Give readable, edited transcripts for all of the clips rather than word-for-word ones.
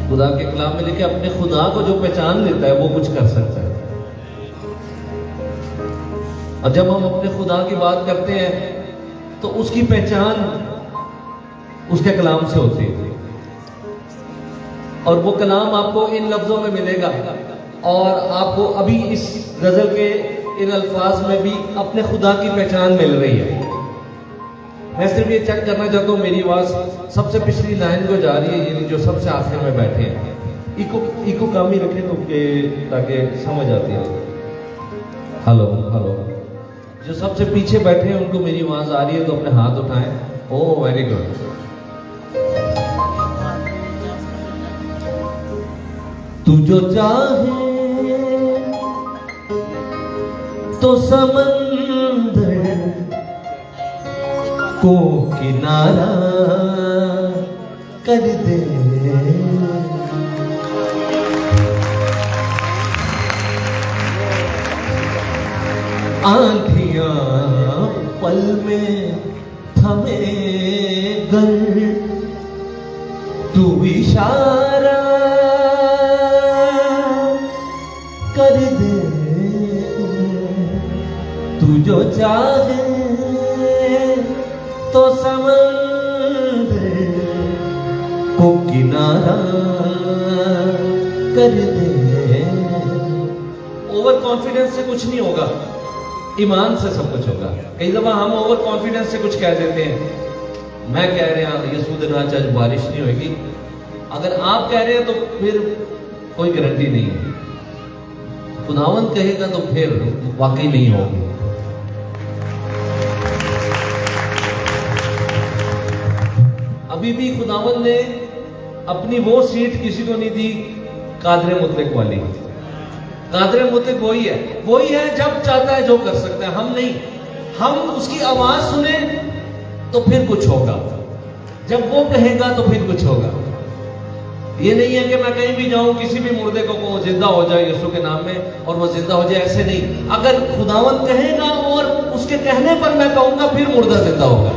खुदा के कलाम में लिखे अपने खुदा को जो पहचान लेता है वो कुछ कर सकता है। और जब हम अपने खुदा की बात करते हैं तो उसकी पहचान उसके कलाम से होती है, और वो कलाम आपको इन लफ्जों में मिलेगा। और आपको अभी इस गजल के इन अल्फाज में भी अपने खुदा की पहचान मिल रही है। मैं सिर्फ ये चेक करना चाहता हूँ मेरी आवाज सबसे पिछली लाइन को जा रही है, यानी जो सबसे आखिर में बैठे हैं। इको कम ही रखें तो ताकि समझ आती है। हेलो हेलो, जो सबसे पीछे बैठे हैं उनको मेरी आवाज आ रही है तो अपने हाथ उठाएं। Oh very good. तू जो चाहे तो समंदर को किनारा कर दे, आंधियां पल में थमे गर, तू इशारा कर दे। तू जो चाहे तो समंदर को किनारा कर दे। ओवर कॉन्फिडेंस से कुछ नहीं होगा, ईमान से सब कुछ होगा। कई दफा हम ओवर कॉन्फिडेंस से कुछ कह देते हैं। मैं कह रहा हूं यसू दिन आज बारिश नहीं होगी, अगर आप कह रहे हैं तो फिर कोई गारंटी नहीं है। खुदावंद कहेगा तो फिर वाकई नहीं होगी। अभी भी खुदावंद ने अपनी वो सीट किसी को नहीं दी कादरे मुतलक वाली। कादरे मुतलक वही है जब चाहता है जो कर सकता है। हम नहीं, हम उसकी आवाज सुने तो फिर कुछ होगा, जब वो कहेगा तो फिर कुछ होगा। ये नहीं है कि मैं कहीं भी जाऊं किसी भी मुर्दे को वो जिंदा हो जाए यीशु के नाम में और वो जिंदा हो जाए, ऐसे नहीं। अगर खुदावंद कहेगा और उसके कहने पर मैं कहूंगा फिर मुर्दा जिंदा होगा।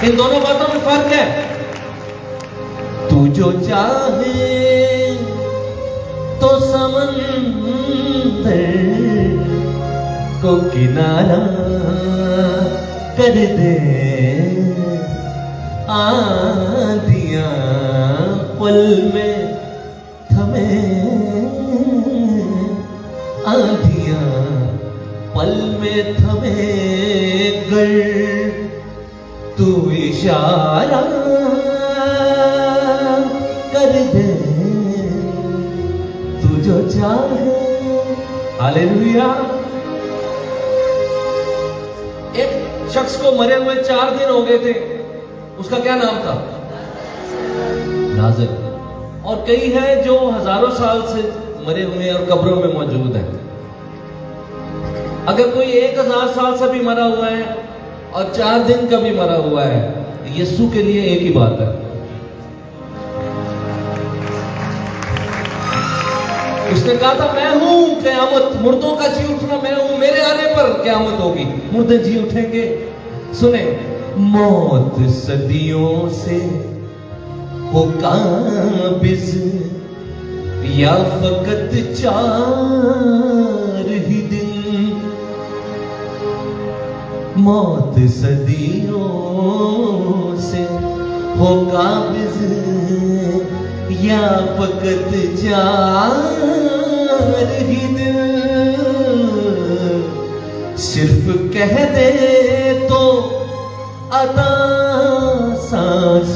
इन दोनों बातों में फर्क है। तू जो चाहे तो समंदर को किनारा कर दे, आंधियां पल में थमे, आंधियां पल में थमे गर, तू इशारा कर दे। तू जो चाहे। हालेलुया। एक शख्स को मरे हुए 4 दिन हो गए थे, उसका क्या नाम था? नाज़र। और कई हैं जो हजारों साल से मरे हुए और कब्रों में मौजूद हैं। अगर कोई 1000 साल से भी मरा हुआ है और 4 दिन का भी मरा हुआ है, यीशु के लिए एक ही बात है। उसने कहा था मैं हूं क़यामत, मुर्दों का जी उठना मैं हूं, मेरे आने पर क़यामत होगी, मुर्दे जी उठेंगे। सुने, मौत सदियों से हो काबिज या फकत 4 ही दिन, मौत सदियों से हो काबिज या फकत 4 ही दिन, सिर्फ कह दे तो अता सांस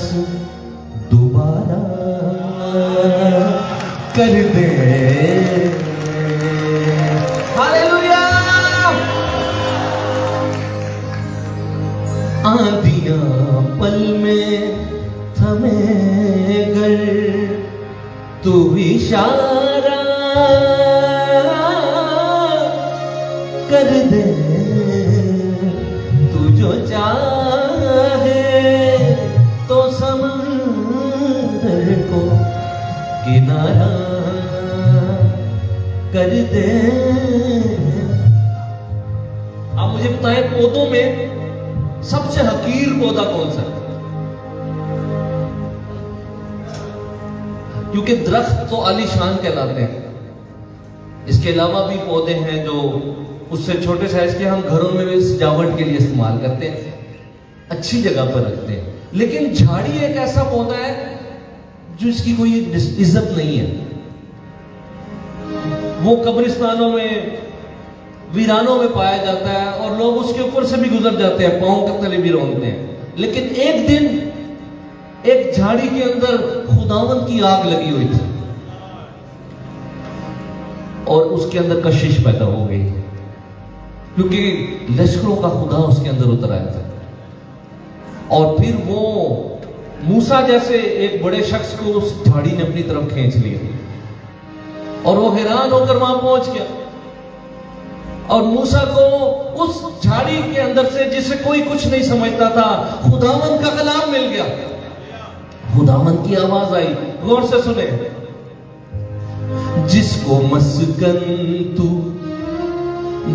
दोबारा कर दे। हालेलुया। आंधियां पल में थमे गर, तू इशारा कर दे। तू जो चाहे तो समंदर को किनारा कर दे। आप मुझे बताएं, पौधों में सबसे हकीर पौधा कौन सा है? क्योंकि दरख्त तो आलीशान कहलाते हैं। इसके अलावा भी पौधे हैं जो उससे छोटे साइज के हम घरों में भी सजावट के लिए इस्तेमाल करते हैं, अच्छी जगह पर रखते हैं। लेकिन झाड़ी एक ऐसा पौधा है जो इसकी कोई इज्जत नहीं है। वो कब्रिस्तानों में, वीरानों में पाया जाता है और लोग उसके ऊपर से भी गुजर जाते हैं, पांव के तले भी रोंदते हैं। लेकिन एक दिन एक झाड़ी के अंदर खुदावंद की आग लगी हुई थी और उसके अंदर कशिश पैदा हो गई, क्योंकि लश्करों का खुदा उसके अंदर उतर आया था। और फिर वो मूसा जैसे एक बड़े शख्स को उस झाड़ी ने अपनी तरफ खींच लिया और वो हैरान होकर वहां पहुंच गया। और मूसा को उस झाड़ी के अंदर से, जिसे कोई कुछ नहीं समझता था, खुदावंद का कलाम मिल गया। खुदावंद की आवाज आई, गौर से सुने। जिसको मस्कन तू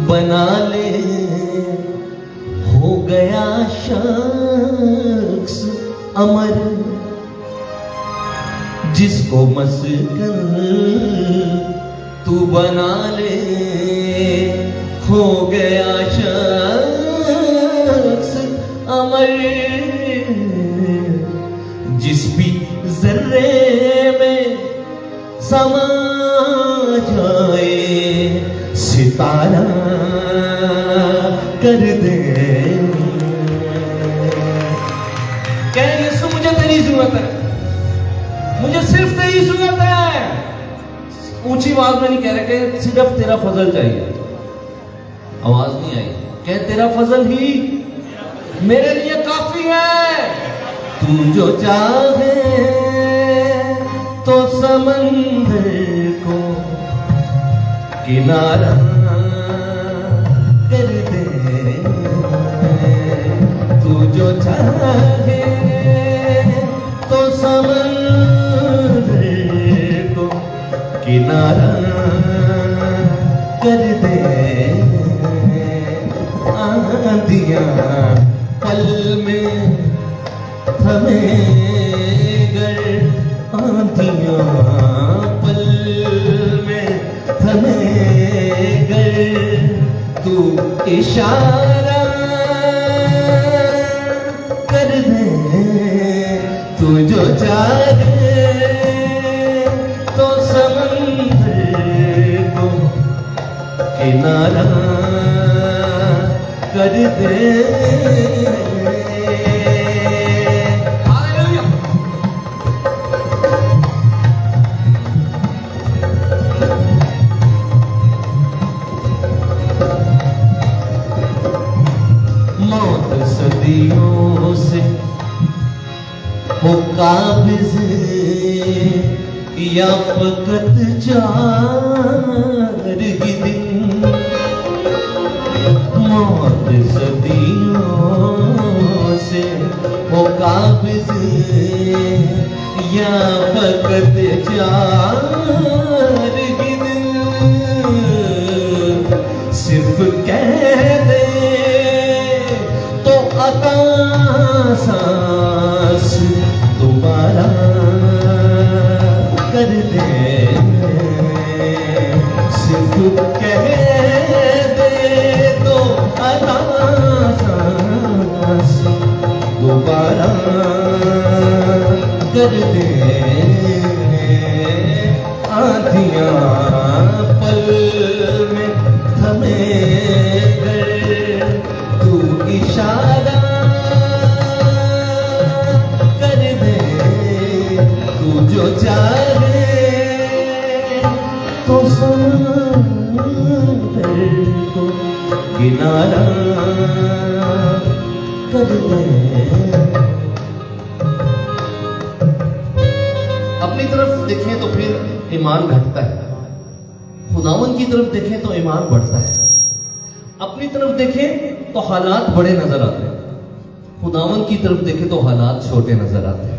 बना ले, हो गया शख्स अमर। जिसको मस्कन तू बना ले, हो गया शख्स अमर। जिस भी जर्रे में समा जाए, सितारा कर दे। कह यीशु मुझे तेरी जरूरत है, मुझे सिर्फ तेरी जरूरत है। ऊंची आवाज में नहीं कह रहे कि सिर्फ तेरा फजल चाहिए, आवाज नहीं आई। कह तेरा फजल ही मेरे लिए काफी है। तू जो चाहे तो समंदर को किनारा कर दे। तू जो चाहे तो समंदर को किनारा कर दे। आंधियां पल में थमे गर, आंधियां पल में थमे गर। तू इशारा कर दे। तू जो चाहे तो समंदर को किनारा कर दे। मौत सदियों से हो काबिज, या फकत 4 ही दिन। मौत सदियों से हो काबिज, या फकत 4 ही दिन। सिर्फ कह दे तो अता सांस दोबारा कर दे। सिर्फ कह दे तो अता सांस दोबारा कर दे। आंधियां पल में थमे गर, तू इशारा कर दे। तू जो चाहे तो समंदर को किनारा कर दे। अपनी तरफ देखें तो फिर ईमान घटता है, खुदावन की तरफ देखें तो ईमान बढ़ता है। अपनी तरफ देखें तो हालात बड़े नजर आते हैं, खुदावन की तरफ देखें तो हालात छोटे नजर आते हैं।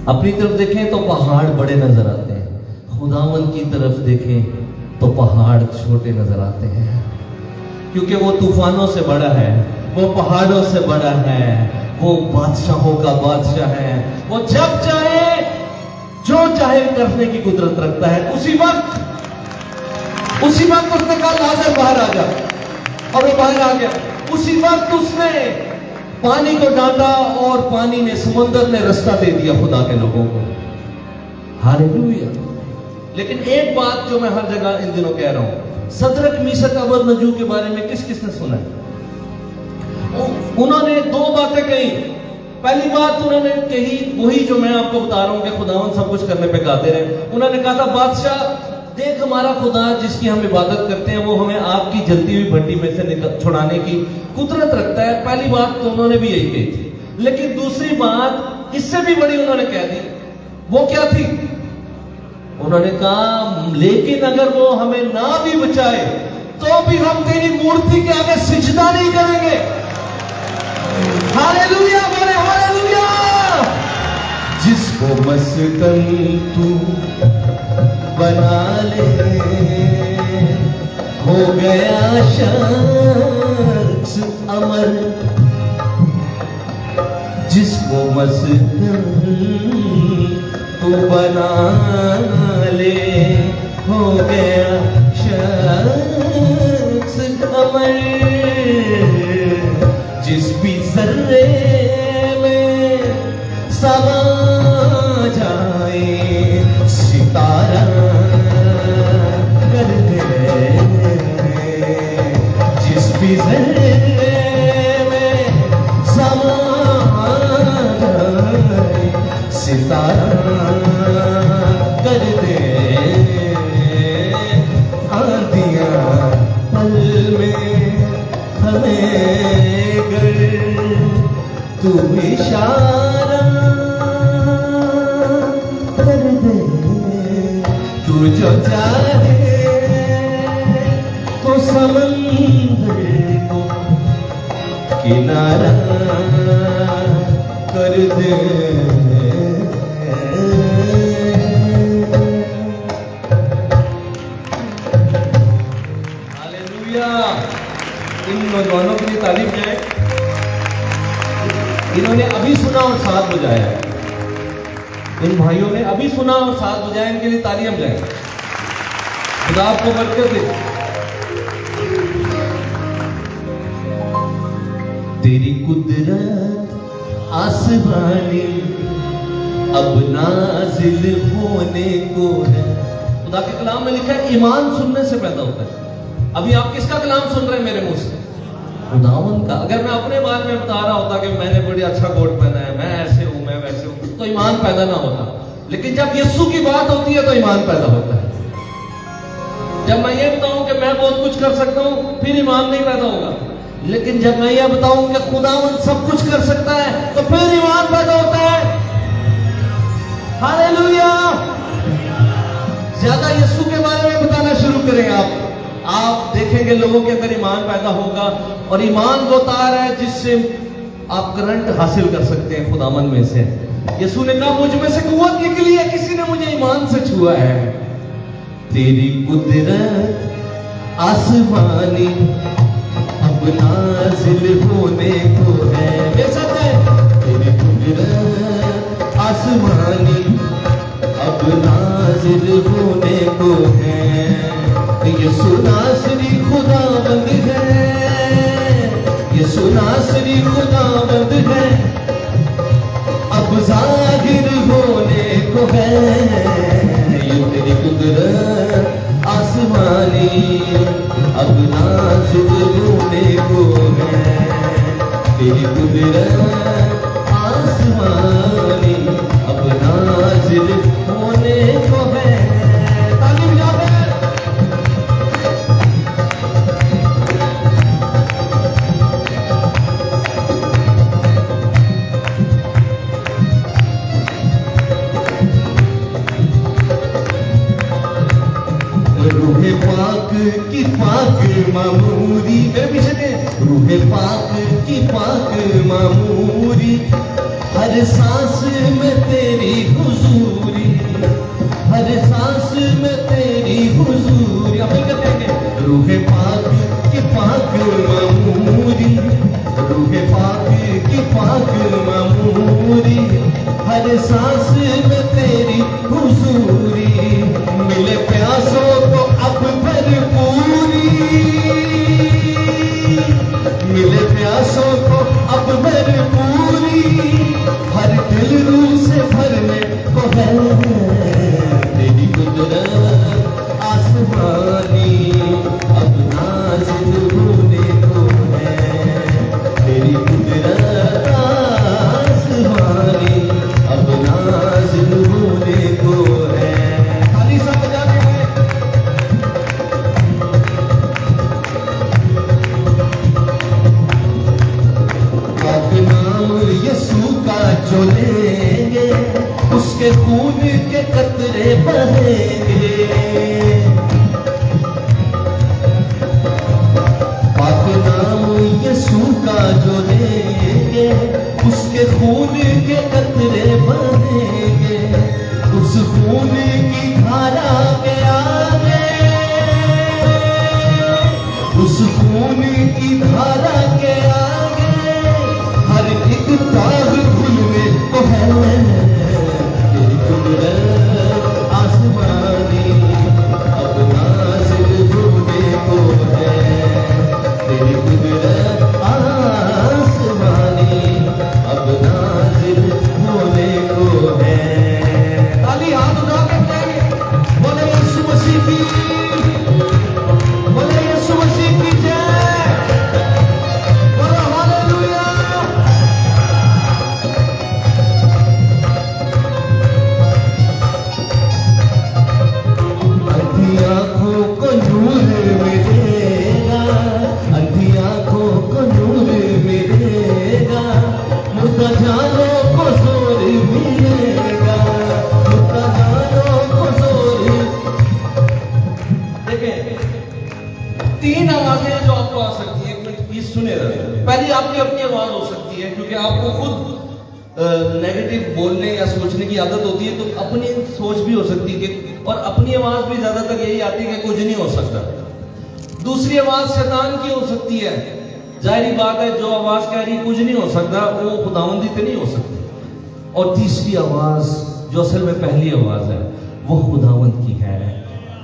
अपनी तरफ देखें तो पहाड़ बड़े नजर आते हैं, खुदावन की तरफ देखें तो पहाड़ छोटे नजर आते हैं। क्योंकि वो तूफानों से बड़ा है, वो पहाड़ों से बड़ा है, वो बादशाहों का बादशाह है। वो जब चाहे जो चाहे करने की कुदरत रखता है। उसी वक्त उसने कहा लाजर बाहर आ जा, और वो बाहर आ गया। उसी वक्त उसने पानी को डांटा और पानी ने, समुद्र ने रास्ता दे दिया खुदा के लोगों को। हालेलुया। लेकिन एक बात जो मैं हर जगह इन दिनों कह रहा हूं, सदरक मीशक अबदनगो के बारे में किस किसने सुना है? उन्होंने दो बातें कही। पहली बात उन्होंने कही वही जो मैं आपको बता रहा हूं कि खुदावन सब कुछ करने पे कादिर है। उन्होंने कहा था, बादशाह देख, हमारा खुदा जिसकी हम इबादत करते हैं वो हमें आपकी जलती हुई भट्टी में से छुड़ाने की कुदरत रखता है। पहली बात तो उन्होंने भी यही कही थी। लेकिन दूसरी बात इससे भी बड़ी उन्होंने कह दी। वो क्या थी? उन्होंने कहा, लेकिन अगर वो हमें ना भी बचाए तो भी हम तेरी मूर्ति के आगे सिजदा नहीं करेंगे। हालेलुया, बोले हालेलुया। जिसको मस्कन तू बना ले, हो गया शख्स अमर। जिसको मस्कन तू बना ले, हो गया शख्स अमर। जिस भी जर्रे में समा जाए सितारा कर दे। जिस भी जर्रे में समा जाए सितारा कर दे। आंधियां पल में हमें तू इशारा कर दे। तू जो चाहे तो समंदर को किनारा कर दे। हालेलुया। इन नौजवानों के लिए तारीफ जाए, इन्होंने अभी सुना और साथ बजाया। इन भाइयों ने अभी सुना और साथ बजाया, इनके लिए ताली हम जाए। खुदा आपको बरकत दे। तेरी कुदरत आसमानी अब नाजिल होने को है। खुदा के कलाम में लिखा है, ईमान सुनने से पैदा होता है। अभी आप किसका कलाम सुन रहे हैं मेरे मुंह से? खुदावन का। अगर मैं अपने बारे में बता रहा होता कि मैंने बड़ी अच्छा कोट पहना है, मैं ऐसे हूं, मैं वैसे हूं, तो ईमान पैदा ना होता। लेकिन जब यीशु की बात होती है तो ईमान पैदा होता है। जब मैं ये बताऊं कि मैं बहुत कुछ कर सकता हूं, फिर ईमान नहीं पैदा होगा। लेकिन जब मैं ये बताऊं कि खुदावन सब कुछ कर सकता है, तो फिर ईमान पैदा होता है। हालेलुया। ज्यादा यीशु के बारे में बताना शुरू करें आप देखेंगे लोगों के अंदर ईमान पैदा होगा। और ईमान वो तार है जिससे आप करंट हासिल कर सकते हैं खुदावन में से। यीशु ने कहा, मुझ में से कुव्वत निकली है, किसी ने मुझे ईमान से छुआ है। तेरी कुदरत आसमानी अब नाजिल होने को है। बेशक है, तेरी कुदरत आसमानी अब नाजिल होने को है। यीशु नासरी खुदावंद है, यीशु नासरी खुदावंद है। अब जाहिर होने को है। ये तेरी कुदरत आसमानी अब नाजिल होने को है। तेरी कुदरत आसमानी अब नाजिल होने को है। ताली बजाओ। रूहे पाक की पाक मामूरी, मेरे पीछे के रूहे पाक की पाक मामूरी। हर सांस में तेरी हुजूरी, हर सांस में तेरी हुजूरी। आप क्या कहेंगे? रूहे पाक की पाक मामूरी, रूहे पाक की पाक मामूरी। हर सांस में तेरी उसके खून के कतरे बहेंगे, उस खून की धारा के आगे, उस खून की धारा के आगे हर एक तार भूलने को है। तेरी कुदरत आसमानी अब नाज़िल होने को है, तेरी कुदरत आसमानी अब नाज़िल होने को है। ताली हाथ उठा के कहेंगे बोले यीशु मसीह की, बोले यीशु मसीह की जय, बोलो हालेलुया। अंधी आंखों को नूर मिलेगा, अंधी आंखों को नूर मिलेगा, मुर्दा जानों को जोर मिलेगा, मुर्दा जानों को जोर। देखें, तीन आवाजें जो आपको आ सकती है, एक मिनट प्लीज सुने रहे। पहली आपकी अपनी आवाज हो सकती है, क्योंकि आपको खुद नेगेटिव बोलने या सोचने की आदत होती है, तो अपनी सोच भी हो सकती है कि, और अपनी आवाज भी ज्यादातर यही आती है कि कुछ नहीं हो सकता। दूसरी आवाज शैतान की हो सकती है, जाहिर बात है जो आवाज कह रही कुछ नहीं हो सकता वो खुदावंदी पे नहीं हो सकती। और तीसरी आवाज जो असल में पहली आवाज है वो खुदावंद की है,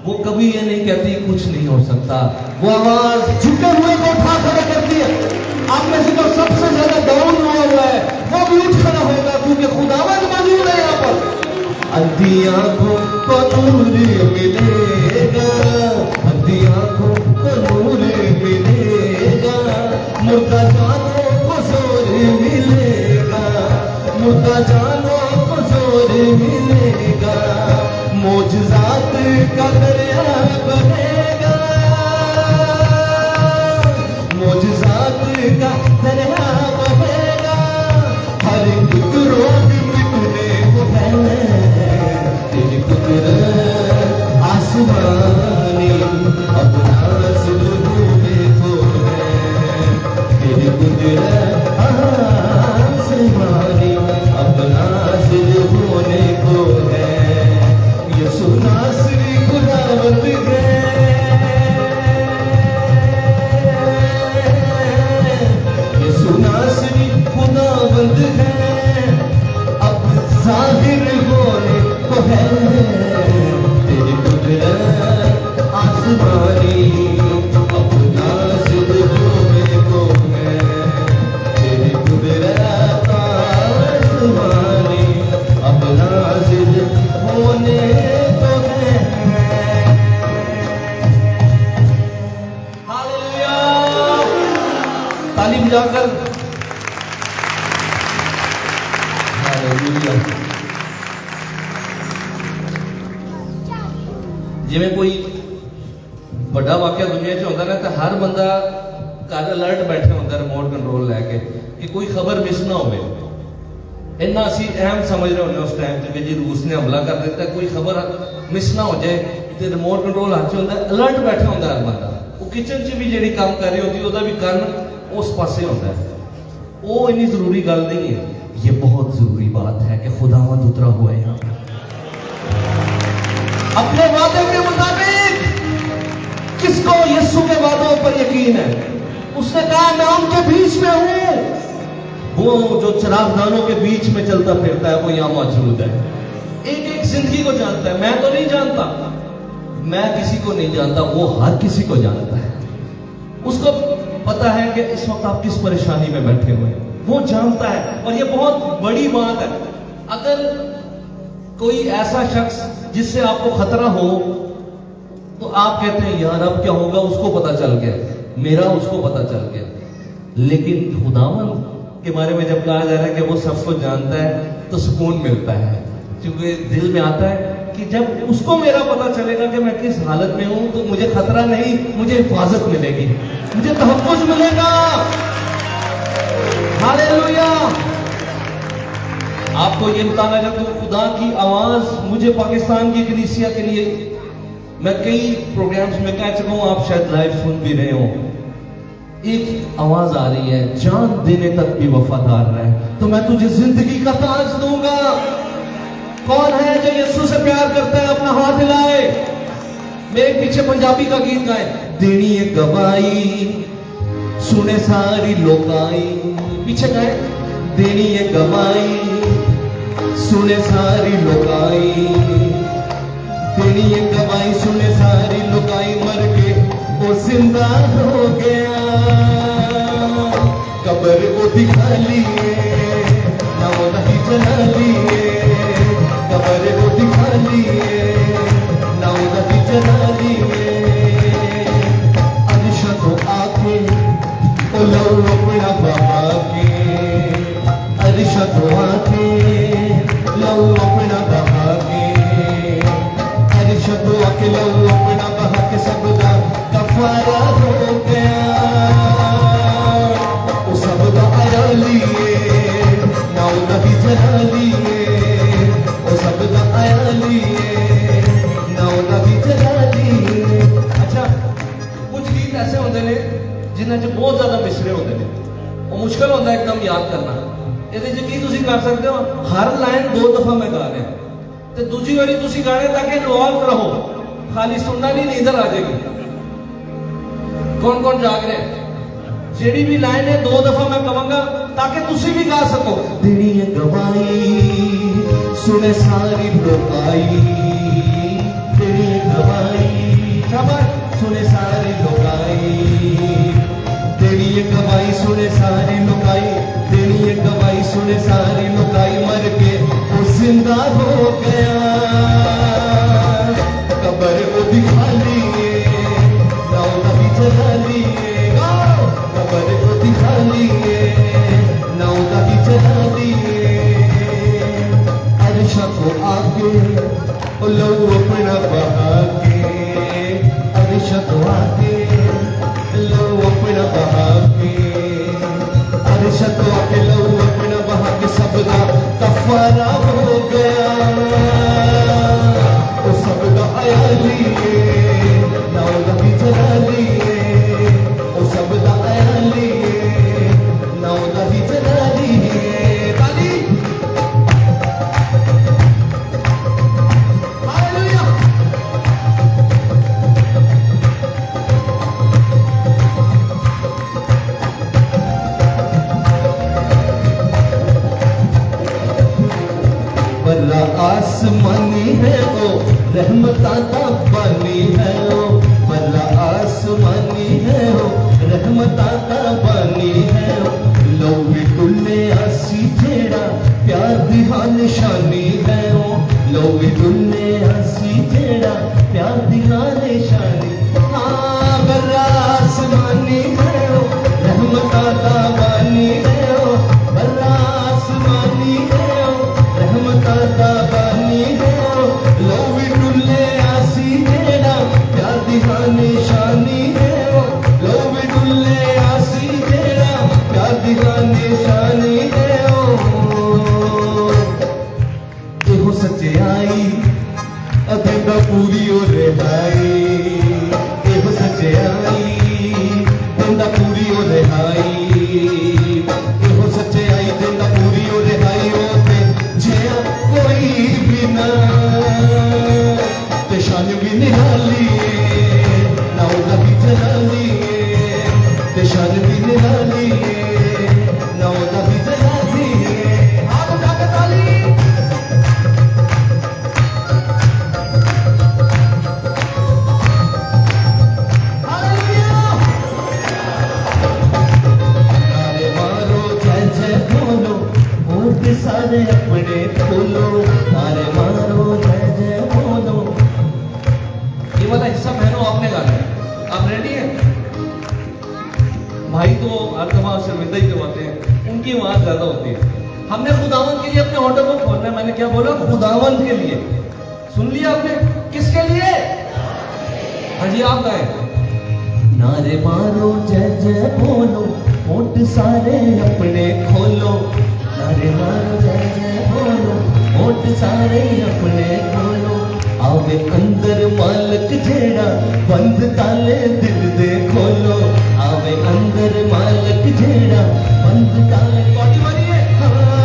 वो कभी ये नहीं कहती कुछ नहीं हो सकता। वो आवाज झुके हुए को उठा खड़ा करती है। आप में से जो सबसे ज्यादा डाउन हुआ है वो भी उठ खड़ा होगा, क्योंकि खुदावंद मौजूद है यहाँ पर। अंधी आंखों को नूर मिलेगा, अंधी आंखों को नूर मिलेगा, मुर्दा जानों को जोर मिलेगा, मुर्दा जानों को जोर मिलेगा, मौजज़ात का दरिया बहेगा, मौजज़ात का दरिया बहेगा, हर एक रोग मिटने को है। तेरी कुदरत आसमानी अब नाज़िल होने को है, तेरी कुदरत आसमानी अब नाज़िल होने को है। यीशु नासरी खुदावंद है, यीशु नासरी खुदावंद है, अब ज़ाहिर होने को है। तेरी कुदरत आसमानी अब नाज़िल होने को है, तेरी कुदरत आसमानी अब नाज़िल होने को है। हालेलुया, ताली बजाकर हालेलुया। जिवें कोई बड़ा वाकया दुनिया च होता ना, तो हर बंदा घर अलर्ट बैठे होता रिमोट कंट्रोल लैके कि कोई खबर मिस ना हो। इन्ना असी अहम समझ रहे होंगे उस टाइम कि जी रूस ने हमला कर दिता, कोई खबर मिस ना हो जाए, तो रिमोट कंट्रोल हाथ होंगे, अलर्ट बैठा होंगे हर बंदा। वो किचन च भी जी काम कर रही होती है, भी कन उस पासे होता है। वो इन्नी जरूरी गल नहीं है, ये बहुत जरूरी बात है कि खुदावंद उतरा हुआ है यहाँ पर अपने वादे के मुताबिक। किसको यीशु के वादों पर यकीन है? उसने कहा मैं उनके बीच में हूं। वो जो चरागदानों के बीच में चलता फिरता है वो यहां मौजूद है। एक एक जिंदगी को जानता है। मैं तो नहीं जानता, मैं किसी को नहीं जानता, वो हर किसी को जानता है। उसको पता है कि इस वक्त आप किस परेशानी में बैठे हुए हैं, वो जानता है। और ये बहुत बड़ी बात है। अगर कोई ऐसा शख्स जिससे आपको खतरा हो तो आप कहते हैं यार अब क्या होगा, उसको पता चल गया, मेरा उसको पता चल गया। लेकिन खुदावंद के बारे में जब कहा जा रहा है कि वो सब कुछ जानता है तो सुकून मिलता है, क्योंकि दिल में आता है कि जब उसको मेरा पता चलेगा कि मैं किस हालत में हूं तो मुझे खतरा नहीं, मुझे हिफाजत मिलेगी, मुझे तहफ़्फ़ुज़ मिलेगा। हालेलुया। आपको ये बताना चाहता हूं, खुदा की आवाज मुझे पाकिस्तान की कलीसिया के लिए, मैं कई प्रोग्राम्स में कह चुका हूं, आप शायद लाइव सुन भी रहे हो। एक आवाज आ रही है, जान देने तक भी वफादार रहे। तो मैं तुझे जिंदगी का ताज दूंगा। कौन है जो यीशु से प्यार करता है? अपना हाथ हिलाए। मेरे पीछे पंजाबी का गीत गाए। देनी है गवाही सुने सारी लोकाई। पीछे गाए। देनी है गवाही सुने सारी लोकाई। देनी है गवाही सुने सारी लोकाई। मर के वो जिंदा हो गया। कब्र को दिखा लिए ना वो नहीं जला लिए। कब्र को दिखा लिए ना वो नहीं जला लिए। अरिशा को आके ओ लो अपना बाबा के। अरिशा को आके लो अपना बाबा के। अरिशा को आके लो अपना बाबा के। सबका कफारा हो गया। वो सबका आया लिए ना वो नहीं जला लिए। वो सबका आया लिए ना वो नहीं जला लिए। अच्छा कुछ गीत ऐसे होते ने जिन्हें च बहुत ज्यादा मिसरे होते हैं। वो मुश्किल होता है एकदम याद करना। ਇਹਦੇ ਚ ਕੀ ਤੁਸੀਂ ਕਰ ਸਕਦੇ ਹੋ? ਹਰ ਲਾਈਨ 2 ਦਫਾ ਮੈਂ ਗਾ ਰਿਹਾ ਤੇ ਦੂਜੀ ਵਾਰੀ ਤੁਸੀਂ ਗਾਣੇ ਤਾਂ ਕਿ ਇਨਵੋਲਵ ਰਹੋ। ਖਾਲੀ ਸੁਣਨਾ ਨਹੀਂ, ਨੀਂਦਰ ਆ ਜਾਏਗੀ। ਕੌਣ ਕੌਣ ਜਾਗ ਰਿਹਾ? ਜਿਹੜੀ ਵੀ ਲਾਈਨ ਹੈ 2 ਦਫਾ ਮੈਂ ਕਹਾਂਗਾ ਤਾਂ ਕਿ ਤੁਸੀਂ ਵੀ ਗਾ ਸਕੋ। ਦੇਣੀ ਹੈ ਗਵਾਹੀ ਸੁਣੇ ਸਾਰੀ ਲੋਕਾਈ। ਦੇਣੀ ਹੈ ਗਵਾਹੀ ਸ਼ਾਬਾਸ਼ ਸੁਣੇ ਸਾਰੀ ਲੋਕਾਈ। देनी है गवाही सुने सारी लुकाई। देनी है गवाही सुने सारी लुकाई। मर के वो जिंदा हो गया। कब्र को दिखा लिए ना नबी जला लिए। कब्र को दिखा लिए ना नबी जला लिए। अरिशा को आके लो अपना बहा के। अरिशा को आके लो अपना बहा के। अरिशा को आके लो अपना बहा के। सबका कफारा हो गया। वो सबका आया लिए ना नबी जला लिए। वो सबका आया लिए ना नबी जला लिए। ताली हालेलुया। बल्ला आसमानी है वो रहमता का पानी है वो। बल्ला आसमानी है वो रहमता का पानी है वो। लौवी टुल्ले आसी जेड़ा प्यार दी हाँ निशानी है वो। लौवी टुल्ले आसी जेड़ा प्यार दी हाँ निशानी। हाँ बल्ला आसमानी है वो रहमता का पानी है वो। बल्ला आसमानी है वो रहमता का पानी है वो। लौवी टुल्ले आसी जेड़ा प्यार दी हाँ निशानी है वो। लौवी टुल्ले आसी जेड़ा प्यार दी हाँ निशानी है वो। एहो सच्चाई अदेंदा पूरी हो रिहाई। एहो सच्चाई देंदा पूरी हो रिहाई। एहो सच्चाई देंदा पूरी हो रिहाई। होते जे कोई भी ना ते शान भी निराली ना नबी जला लिए। ते शान भी निराली ना नबी जला लिए। हाथ उठा के ताली। सारे अपने खोलो नारे मारो जय जय बोलो। ये वाला हिस्सा बहनों आपने गाना है। आप रेडी हैं? भाई तो हर दफा शर्मिंदा ही करवाते हैं, उनकी आवाज ज्यादा होती है। हमने खुदावंत के लिए अपने होठों को खोलना है। मैंने क्या बोला? खुदावंत के लिए। सुन लिया आपने? किसके लिए? हाँ जी आप गाए। नारे मारो जय जय बोलो होठ सारे अपने खोलो। नारे मारो जय जय बोलो होठ सारे अपने खोलो। आवे अंदर मालक जेड़ा बंद ताले दिल दे खोलो। आवे अंदर मालक जेड़ा बंद ताले। कौन बारी है? हाँ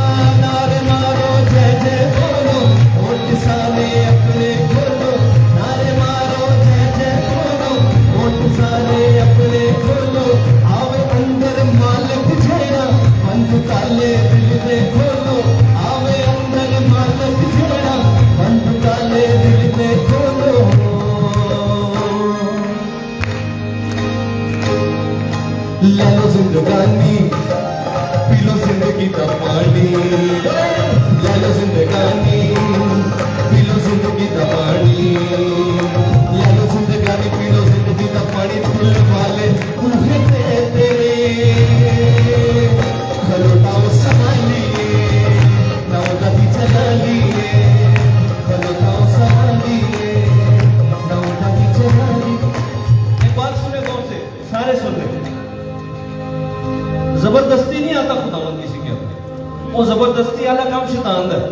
जबरदस्ती वाला काम शैतान दा है।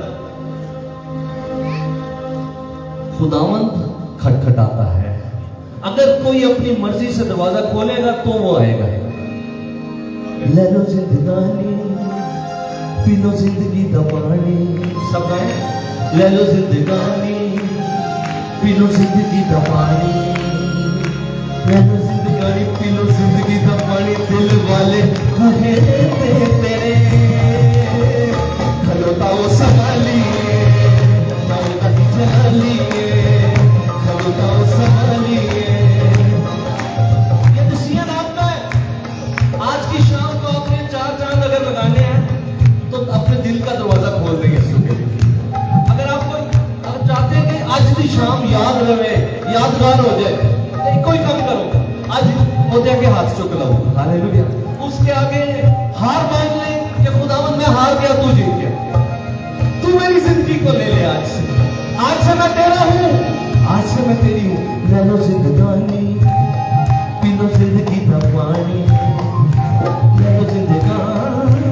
खुदावंद खटखटाता है, अगर कोई अपनी मर्जी से दरवाजा खोलेगा तो वो आएगा। ले लो जिंदगानी, पी लो जिंदगी दा पानी, सब गाए। ले लो जिंदगानी, पी लो जिंदगी दा पानी, ले लो जिंदगानी, पी लो जिंदगी दा पानी, दिल वाले कहे तेरे खलोता वो संभालिए, खलोता ही जलालिए, खलोता वो संभालिए। ये डिसीजन आपका है। आज की शाम को आपने 4 चांद अगर लगाने हैं तो अपने दिल का दरवाजा खोल देंगे सुबह। अगर आप चाहते हैं कि आज की शाम याद रहे, यादगार हो जाए, तो कोई काम करो, आज मोतिया के हाथ चुक लो, हालेलुया। उसके आगे हार मान ले कि खुदावंद मैं हार गया, तू जीत गया, तू मेरी जिंदगी को ले ले। आज से मैं तेरा हूं, आज से मैं तेरी हूं। ले लो जिंदगानी, पी लो जिंदगी का पानी, ले लो जिंदगानी,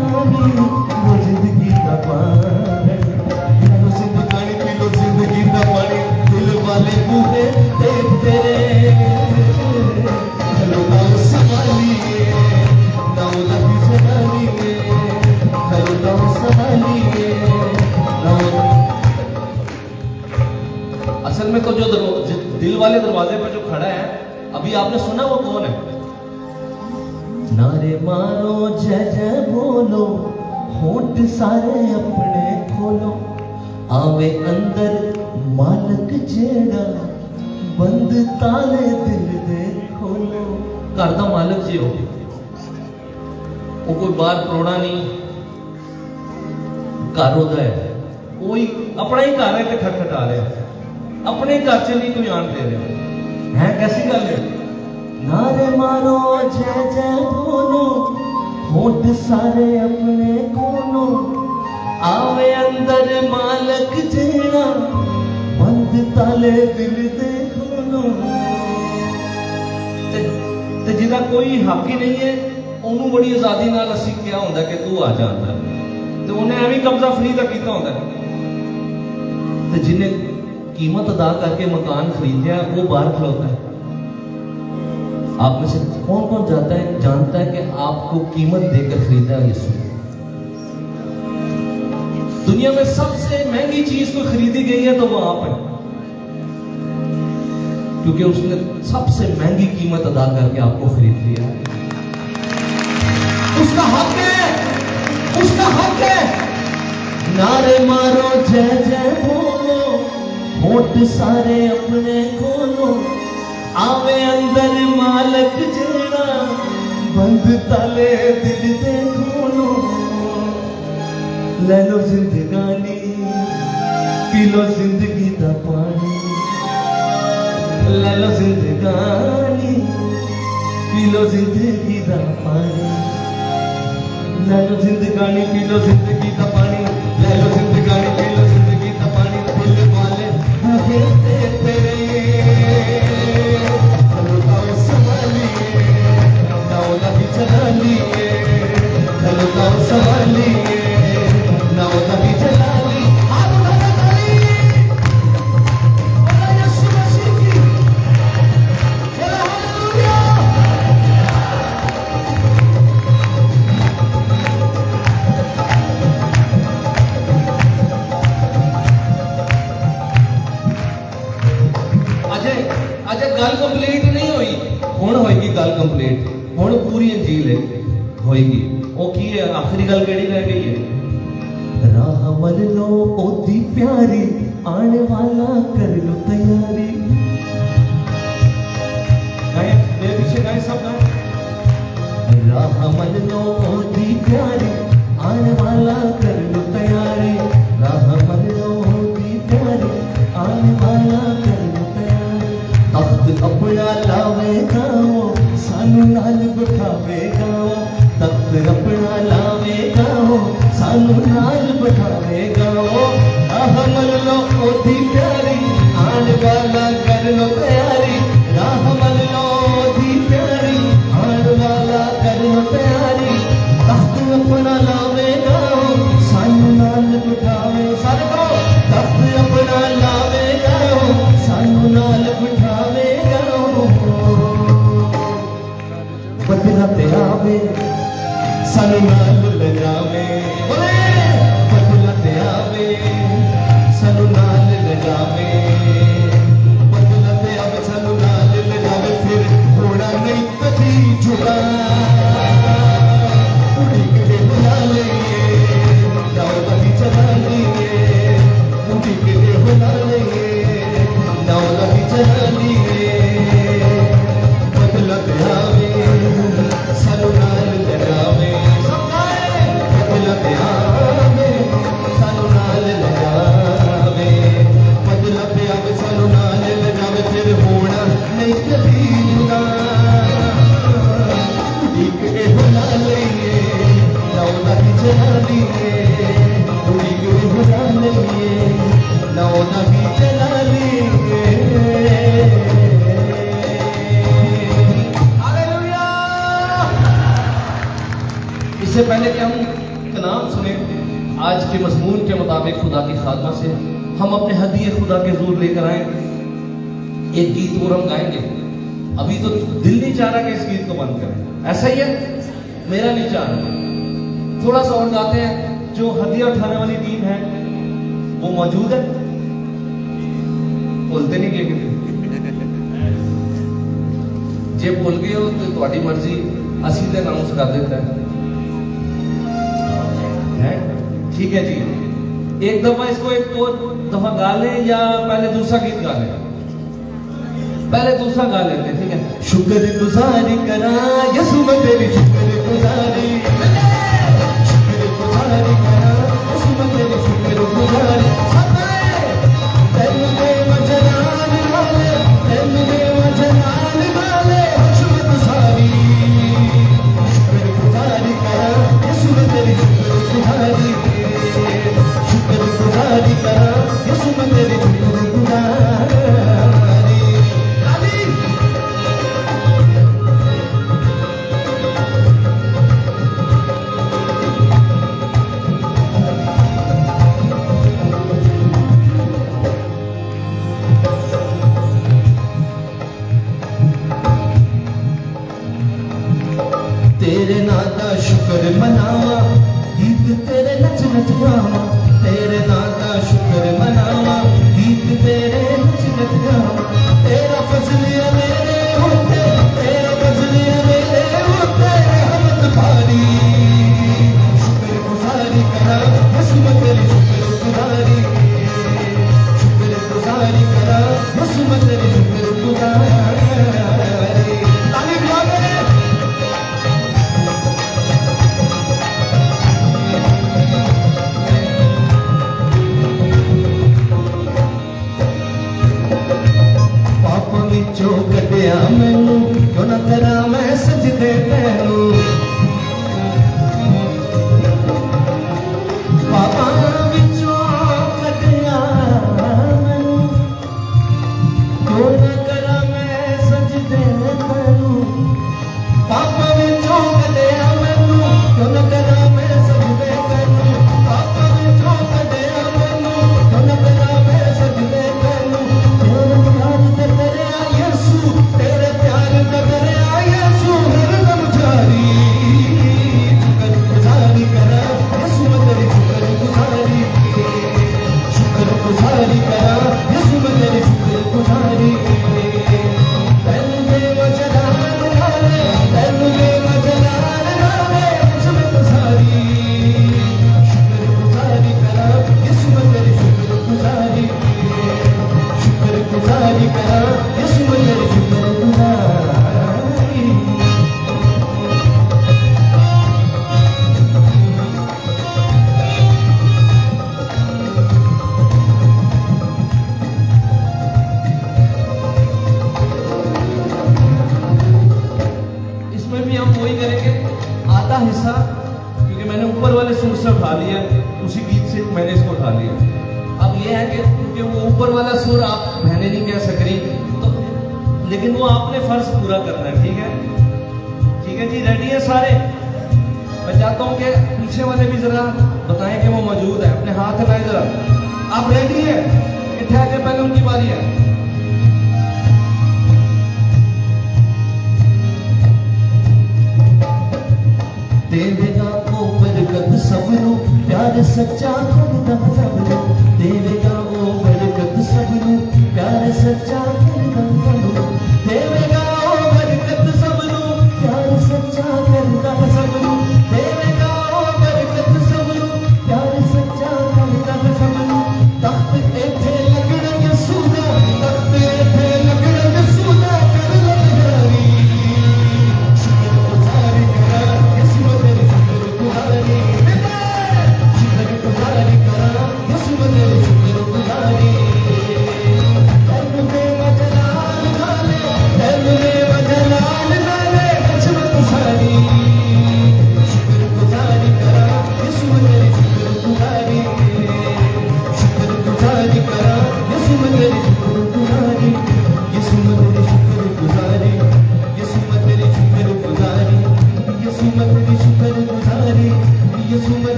वो जिंदगी का पानी, ले लो जिंदगानी, पी लो जिंदगी का पानी, दिल वाले बूहे तेरे खलोता वो संभालिए, दाऊदा की जलालिए, खलोता वो संभालिए। असल में तो जो दिल वाले दरवाजे पर जो खड़ा है, अभी आपने सुना वो कौन है? नारे मारो जय जय बोलो, होठ सारे अपने खोलो, आवे अंदर मालक जेड़ा, बंद ताले दिल दे खोलो। घर का मालक जी हो, वो कोई बाहर परोड़ा नहीं, घर होता है, कोई अपना ही घर है कि खटखटा रहे हैं, अपने घर से नहीं कोई आन दे रहे हैं। कैसी गल है? नारे मारो जय जय बोलो, होठ सारे अपने खोलो, आवे अंदर मालक जेड़ा, बंद ताले दिल दे खोलो। ते जिदा कोई हक ही नहीं है, उन्होंने बड़ी आजादी नाल असीं क्या होंदा कि तू आ जा अंदर, ते उन्हें एवं कब्जा फ्री का कीता होंदा। ते जिन्हें कीमत अदा करके मकान खरीदा वो बाहर खलोता है। आप में से कौन कौन जानता है कि आपको कीमत देकर खरीदा है यीशु? दुनिया में सबसे महंगी चीज को खरीदी गई है तो वो आप है, क्योंकि उसने सबसे महंगी कीमत अदा करके आपको खरीद लिया है। उसका हक है, उसका हक है। नारे मारो जय जय बोलो, होठ सारे अपने खोलो, आवे अंदर मालक जेड़ा, बंद ताले दिल दे खोलो। ले लो जिंदगानी, पी लो जिंदगी दा पानी, ले लो जिंदगानी, पी लो जिंदगी दा पानी, ले लो जिंदगानी, पी लो जिंदगी दा पानी, ले लो जिंदगानी, पी लो जिंदगी दा पानी, दिल वाले तेरे खलोता वो संभालिए, दाऊदा की जलालिए, खलोता वो संभालिए, दाऊदा की जलाली। आप उठाना ताली, बोला यीशु मसीह की, बोला हालेलुया। अजे गल कंप्लीट नहीं हुई, हुण होएगी गल कंप्लीट, हुण पूरी अंजील होएगी। वो की है? आखिरी गल केड़ी रह गई है? राह मन लो ओदी प्यारी, आने वाला कर लो तैयारी। गाए मेरे पीछे, गाए सब गाए। राह मन लो ओदी प्यारी, आने वाला कर लो तैयारी, राह मन लो ओदी प्यारी, आने वाला कर लो तैयारी। तख्त अपना लावेगा वो, सानू नाल बिठावेगा वो, तख्त अपना लावेगा वो, सानू नाल बिठावेगा वो। राह मन लो ओदी प्यारी, आने वाला कर लो तैयारी, राह मन लो ओदी प्यारी, आने वाला कर लो तैयारी। तख्त अपना लावेगा वो, नौ नबी जलाली हालेलुया। इससे पहले कि हम कलाम सुने आज के मजमून के मुताबिक खुदा की खादमा से हम अपने हदीए खुदा के ज़ूर लेकर आए। एक गीत और हम गाएंगे। अभी तो दिल नहीं चाह रहा कि इस गीत को बंद करें, ऐसा ही है, मेरा नहीं चाह रहा। थोड़ा सा और गाते हैं। जो हदिया उठाने वाली टीम है वो मौजूद है? बोलते नहीं कि जे बोल गए हो तो तुम्हारी मर्जी, असी तो अनाउंस कर देता है। ठीक है जी, एक दफा इसको एक और दफा गा लें या पहले दूसरा गीत गा लें? पहले दूसरा गा लेते हैं, ठीक है। शुक्र गुजारी करा यसु मैं तेरी शुक्र गुजारी, शुक्र गुजारी करा यसु मैं तेरी शुक्र गुजारी। तेन दे मजरान वाले, तेन दे मजरान वाले शुक्र गुजारी, शुक्र गुजारी करा यसु मैं तेरी शुक्र गुजारी, शुक्र गुजारी करा यसु मैं तेरी शुक्र गुजारी। तेरे नादा शुक्र मनावा, गीत तेरे नच नच गावा, तेरे नादा शुक्र मनावा, गीत तेरे नच नच गावा। तेरा फजलिया मेरे होते, तेरा फजलिया मेरे होते रहमत भारी। शुक्र गुजारी करा यसु मैं तेरी शुक्र गुजारी, शुक्र गुजारी करा यसु मैं तेरी शुक्र गुजारी। ताली बजा दे। चो कटिया मैनू क्यों ना करा मैं सजदे तैनू, पापा विचों कटिया मैनू क्यों ना करा मैं सजदे तैनू, पापा विचों कटिया मैनू क्यों ना करा मैं सजदे तैनू, पापा विचों कटिया मैनू क्यों ना करा मैं सजदे तैनू। तेरे प्यार का दरिया यसु हरदम जारी, शुक्र गुजारी करा यसु मैं तेरी शुक्र गुजारी, शुक्र गुजारी करा यसु मैं तेरी शुक्र गुजारी। तेन दे वजदान नाले, तेन दे वजदान नाले शुक्र गुजारी, शुक्र गुजारी करा यसु मैं तेरी शुक्र गुजारी, शुक्र गुजारी करा यसु मैं तेरी शुक्र गुजारी। इसमें भी हम वही करेंगे, आधा हिस्सा क्योंकि मैंने ऊपर वाले सुर से उठा लिया, उसी गीत से मैंने इसको उठा लिया। अब ये है कि क्योंकि वो ऊपर वाला सुर आप बहने नहीं कह सक रही, तो लेकिन वो आपने फर्ज पूरा करना है, ठीक है? ठीक है जी, रेडी है सारे? मैं चाहता हूँ कि पीछे वाले भी जरा बताएं कि वो मौजूद है, अपने हाथ हिलाएं जरा। आप रेडी है? इतने आगे पहले उनकी बारी है। देवेगा ओ बरकत सबनू, प्यार सच्चा करदा सबनू, देवेगा ओ बरकत सबनू, प्यार सच्चा करदा सबनू, देवेगा ओ बरकत सबनू, प्यार सच्चा करदा सबनू, देवेगा ओ बरकत सबनू, प्यार सच्चा करदा सबनू। तख्त इत्थे लगना यसू दा, तख्त इत्थे लगना यसू दा कर लग शुक्र गुजारी करा यसू मैं तेरी शुक्र गुजारी, शुक्र गुजारी करा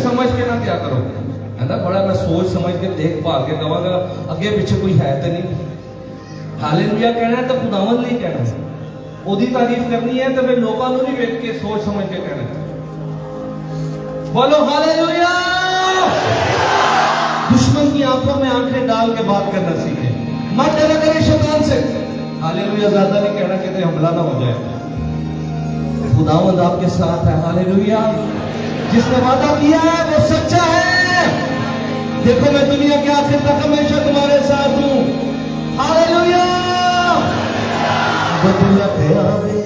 समझ के ना क्या करो, है ना, बड़ा मैं सोच समझ के देख भाल के कहांगा अगे पीछे कोई है तो नहीं। हालेलुया कहना है तो खुदावंद नहीं कहना है, ओदी तारीफ करनी है तो फिर लोगों को नहीं वेख के सोच समझ के कहना है। बोलो हालेलुया। दुश्मन की आंखों में आंखें डाल के बात करना सीखे, मत डरा करे शैतान से। हालेलुया ज्यादा नहीं कहना कि हमला ना हो जाए। खुदावंद आपके साथ है। हालेलुया। जिसने वादा किया है वो सच्चा है। देखो मैं दुनिया के आखिर तक हमेशा तुम्हारे साथ हूं। हालेलुया। बदलते आवे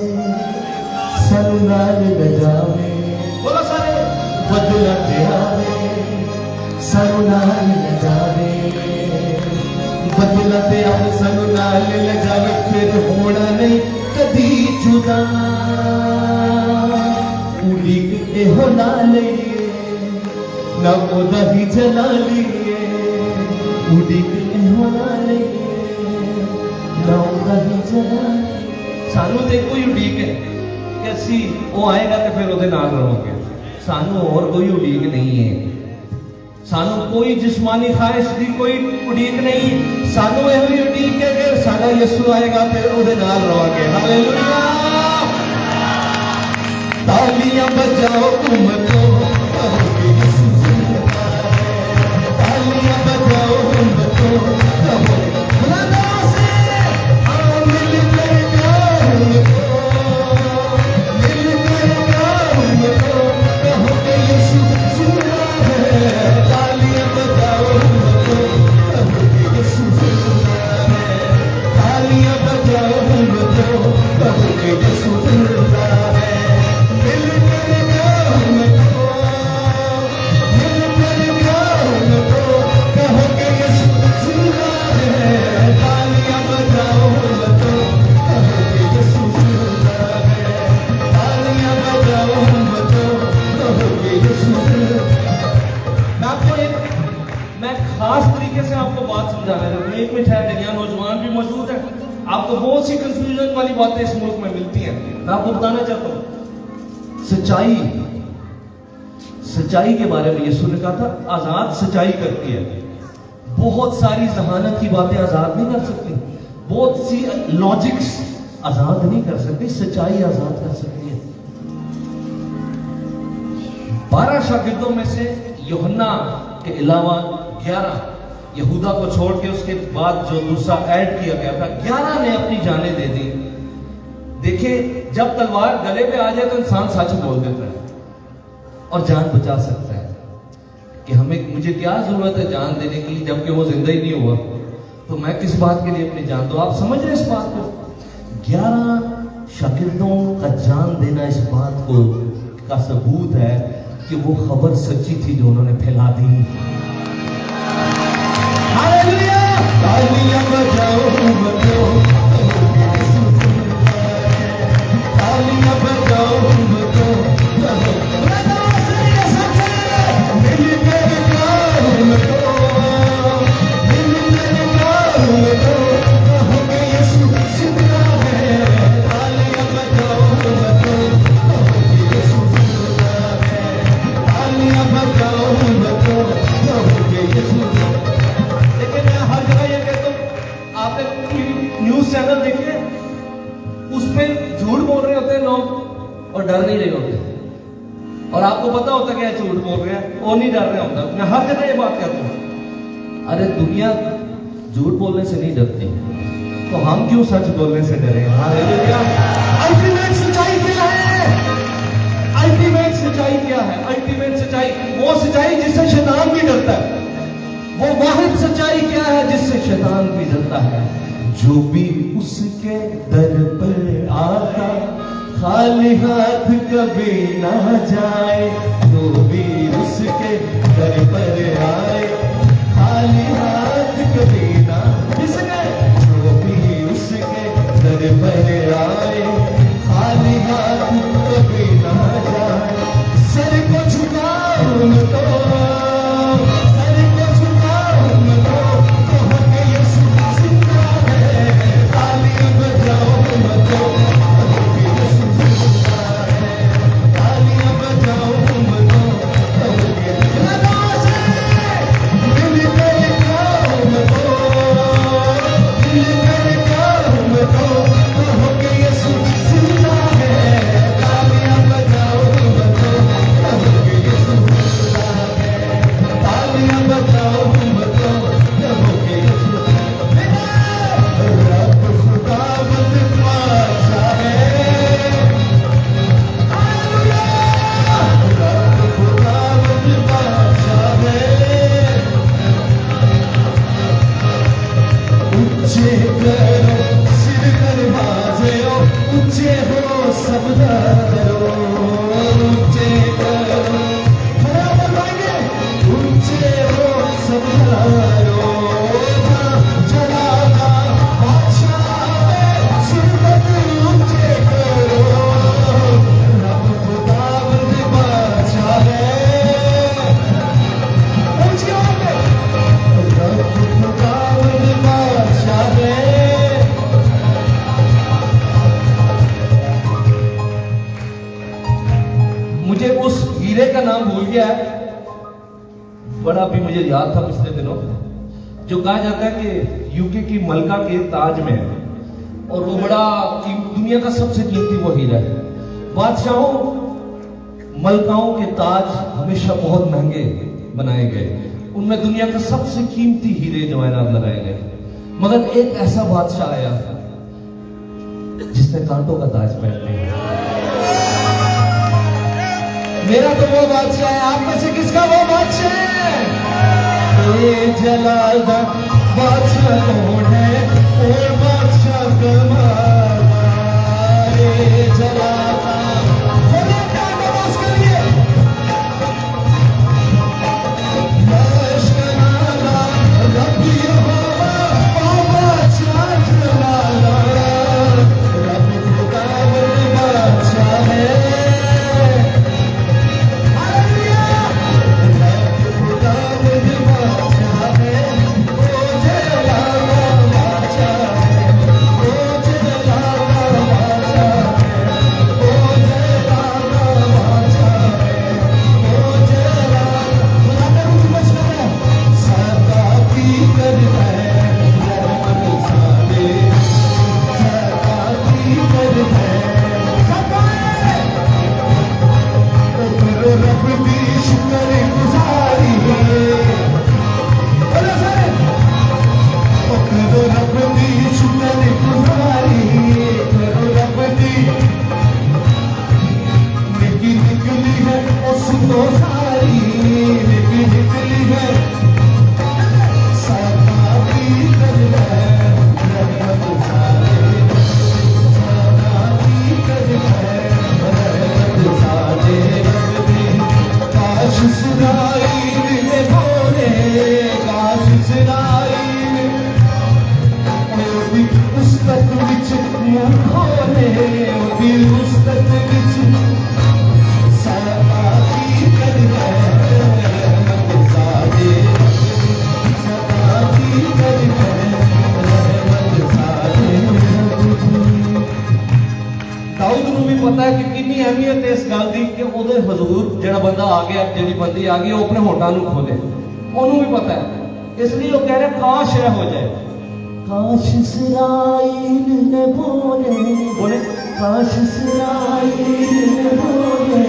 सानू नाल ले जावे, बोलो सारे। बदलते आवे सानू नाल ले जावे, बदलते आवे सानू नाल ले जावे, फिर होना नहीं कदी जुदा। उड़ीक के हो ना लिए ना ओदा ही जला लिए, उड़ीक के हो ना लिए ना ओदा ही जला लिए। सानू तो कोई उड़ीक है कि असी वो आएगा तो फिर ਉਹਦੇ ਨਾਲ रहोगे। सानू और कोई उड़ीक नहीं है। सानू कोई जिस्मानी ख्वाहिश की कोई उड़ीक नहीं। सानू यह भी उड़ीक है कि साडा यीशु आएगा फिर ਉਹਦੇ ਨਾਲ रहोगे। हालेलुया। तालियां बजाओ उम्मतों, कहोगे यीशु जिंदा है। तालियां बजाओ उम्मतों, कहोगे खुदा से हाँ मिल कर गाओ उनको, मिल कर गाओ उनको, कहोगे यीशु जिंदा है। तालियां बजाओ उम्मतों, कहोगे यीशु जिंदा है। तालियां बजाओ उम्मतों, कहोगे यीशु जिंदा है। मिल कर गाओ उनको, मिल कर गाओ उनको, कहोगे यीशु जिंदा है। तालियां बजाओ उम्मतों, कहोगे यीशु जिंदा है। तालियां बजाओ उम्मतों, कहोगे यीशु जिंदा है। मैं खास तरीके से आपको बात समझाना चाहता हूँ। एक मिनट है, दुनिया नौजवान भी मौजूद है, आपको बहुत सी कंफ्यूजन वाली बातें इस मुल्क में मिलती हैं। मैं आपको बताना चाहता हूँ सच्चाई, सच्चाई के बारे में यीशु ने कहा था आजाद सच्चाई करती है। बहुत सारी जहानत की बातें आजाद नहीं कर सकती, बहुत सी लॉजिक्स आजाद नहीं कर सकती, सच्चाई आजाद कर सकती है। 12 शागिर्दों में से यूहन्ना के अलावा 11 यहूदा को छोड़ के उसके बाद जो दूसरा ऐड किया गया था, 11 ने अपनी जानें दे दी। देखिए जब तलवार गले पे आ जाए तो इंसान सच बोल देता है और जान बचा सकता है कि हमें मुझे क्या जरूरत है जान देने की जबकि वो जिंदा ही नहीं हुआ, तो मैं किस बात के लिए अपनी जान दूं। आप समझ रहे हैं इस बात को? 11 शागिर्दों का जान देना इस बात को का सबूत है कि वो खबर सच्ची थी जो उन्होंने फैला दी। हालेलुया। तालियां बजाओ उम्मतों, कहोगे यीशु जिंदा है। तालियां बजाओ उम्मतों, कहोगे खुदा से ये सच है। मिल कर गाओ उम्मतों, मिल कर गाओ उम्मतों, कहोगे यीशु जिंदा है। तालियां बजाओ उम्मतों, कहोगे यीशु जिंदा है। तालियां बजाओ उम्मतों, कहोगे यीशु जिंदा है। लेकिन मैं हर जगह ये कहता हूं, आपने न्यूज चैनल देखे, उस पे झूठ बोल रहे होते हैं लोग और डर नहीं रहे होते, और आपको पता होता है कि झूठ बोल रहे हैं, वो नहीं डर रहे होता। मैं हर जगह ये बात कहता हूं, अरे दुनिया झूठ बोलने से नहीं डरती, तो हम क्यों सच बोलने से डरे? हालेलुया। अल्टीमेट सच्चाई क्या है? अल्टीमेट सच्चाई क्या है? अल्टीमेट सच्चाई वो सच्चाई जिससे शैतान भी डरता है। वो वाहिद सच्चाई क्या है जिससे शैतान भी डरता है? जो भी उसके दर पर आता खाली हाथ कभी ना जाए, जो भी उसके दर पर आए खाली हाथ कभी ना जाए। जो भी उसके दर पर आए खाली हाथ कभी ना जाए। सर को झुकाओ तो, सर को झुकाओ तो, कहोगे यीशु जिंदा है। तालियां बजाओ तो, कहोगे यीशु जिंदा है। तालियां बजाओ तो, उस हीरे का नाम भूल गया है, बड़ा भी मुझे याद था पिछले दिनों, जो कहा जाता है कि यूके की मलका के ताज में है और वो बड़ा दुनिया का सबसे कीमती वो हीरा है। बादशाहों मलकाओं के ताज हमेशा बहुत महंगे बनाए गए, उनमें दुनिया का सबसे कीमती हीरे जवाहरात लगाए गए, मगर एक ऐसा बादशाह आया जिसने कांटों का ताज पहन लिया। मेरा तो वो बादशाह है, आप में से किसका वो बादशाह है? ये जलाल दा बादशाह कौन है? और बादशाह कमाल, ये जलाल दा बोले क्या नमाज करिए लश्कराला रब यहोवा ओ बादशाह जलाला, रब खुदावंद बादशाह है। बंदी आ गई अपने होठा खोले, ओनू भी पता है, इसलिए वो कह रहे काश यह हो जाए, काश इस्राएल ने बोले काश इस्राएल ने बोले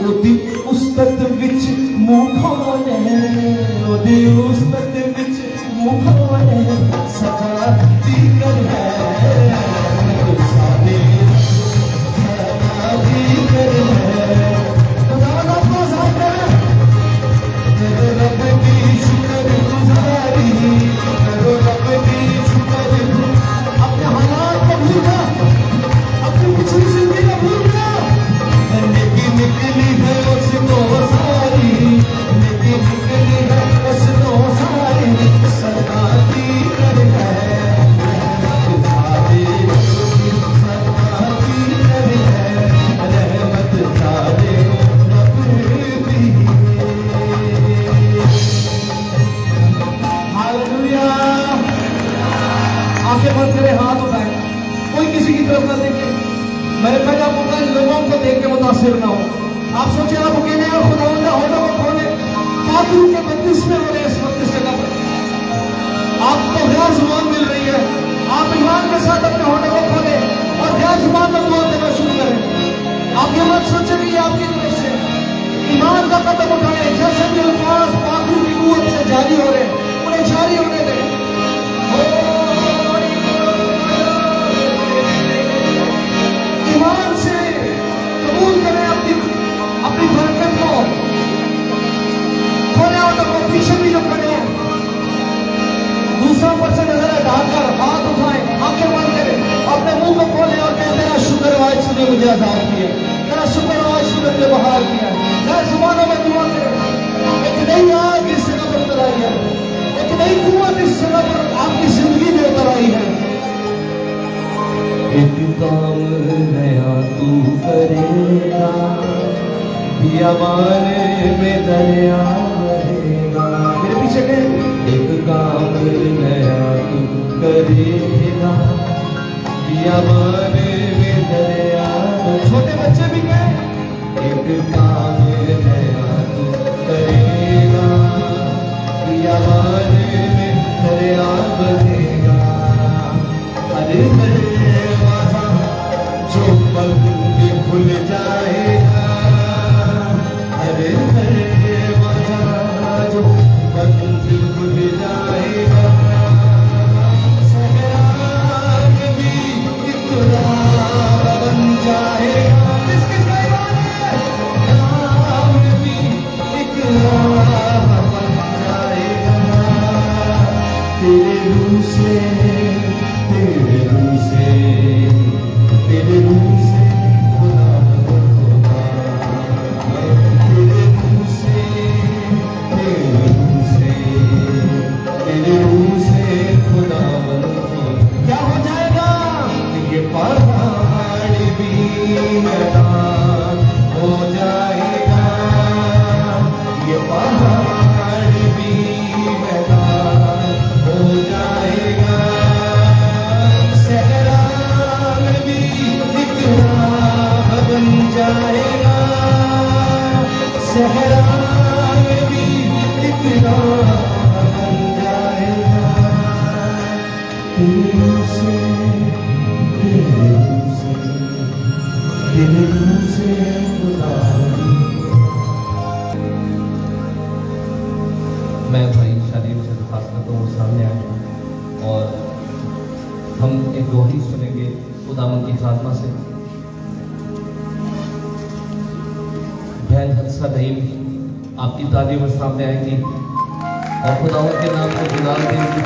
ओदी उस्तत विच मुंह खोले, ओदी उस्तत विच मुंह खोले, सजा दी कर है सादे सजा दी कर है। अपने हालात को भूल जा, अपनी पिछली जिंदगी को भूल जा, निकली है उसको सारी, निकली है उसको सारी, सरकार की कर है सरकार की कर है रहमत सारे आंखें बंद करें, हाथ उठाएं, कोई किसी की तरफ ना देखे। मैंने पहले आपको कहा लोगों को देख के मुतासिर ना हो। आप सोचे आप अकेले और खुदा होने को खोले, पाखरू के 32वें हो रहे इस वक्त इस जगह पर, आपको गैर जुबान मिल रही है, आप ईमान के साथ अपने होने को खोले और गैर जुबान में दुआ देना शुरू करें। आप ये मत सोचे कि आपकी तरफ से ईमान का कदम उठाए, जैसे भी अल्फाज पाखरू की कुव्वत से जारी हो रहे उन्हें जारी होने दें। ईमान से कबूल करें अपनी बरकत को, खोले ऑटो को, पीछे भी जो खड़े हैं दूसरा पर्सन नजर ढाकर हाथ उठाएं, आंखें बंद करें, अपने मुंह को खोलें और कहते हैं शुक्र आज तूने मुझे आजाद किया, तेरा शुक्र आज तूने मुझे बहाल किया। नए जुबानों में दुआ करें, एक नई आग इस जगह पर उतर आई है, एक नई कुव्वत इस जगह पर आपकी जिंदगी में उतर आई है। एक काम नया तू करेगा, बियाबान में दरिया बहेगा। मेरे पीछे के एक काम नया तू करेगा, बियाबान में दरिया। छोटे बच्चे भी गए, एक काम नया तू करेगा, बियाबान में दरिया बहेगा। हर दरवाजा जो बंद खुल जाएगा, हर दरवाजा जो बंद खुल जाएगा। सहरा में भी एक राह बन जाएगा। किस मैदान में भी एक राह बन जाएगा। तेरे रूह से, तेरे रूह से, तेरे रूह से खुदा होगा। तेरे रूह से, तेरे रूह से, तेरे रूह से खुदा होगा। क्या हो जाएगा? ये पहाड़ भी मैदान हो जाएगा। ये पहाड़ भी मैदान हो जाएगा। सहरा में भी एक राह बन जाएगा। सहरा में भी एक राह बन जाएगा। तेरे रूह से, तेरे रूह से, तेरे रूह से खुदा। मैं भाई शालीम से दरखास्त करता हूँ सामने आए और हम एक गवाही सुनेंगे खुदावंद की खात्मा से। बहन हंसा नईम आपकी तालीम में सामने आएंगी और खुदावंद के नाम को गुलाल देंगी।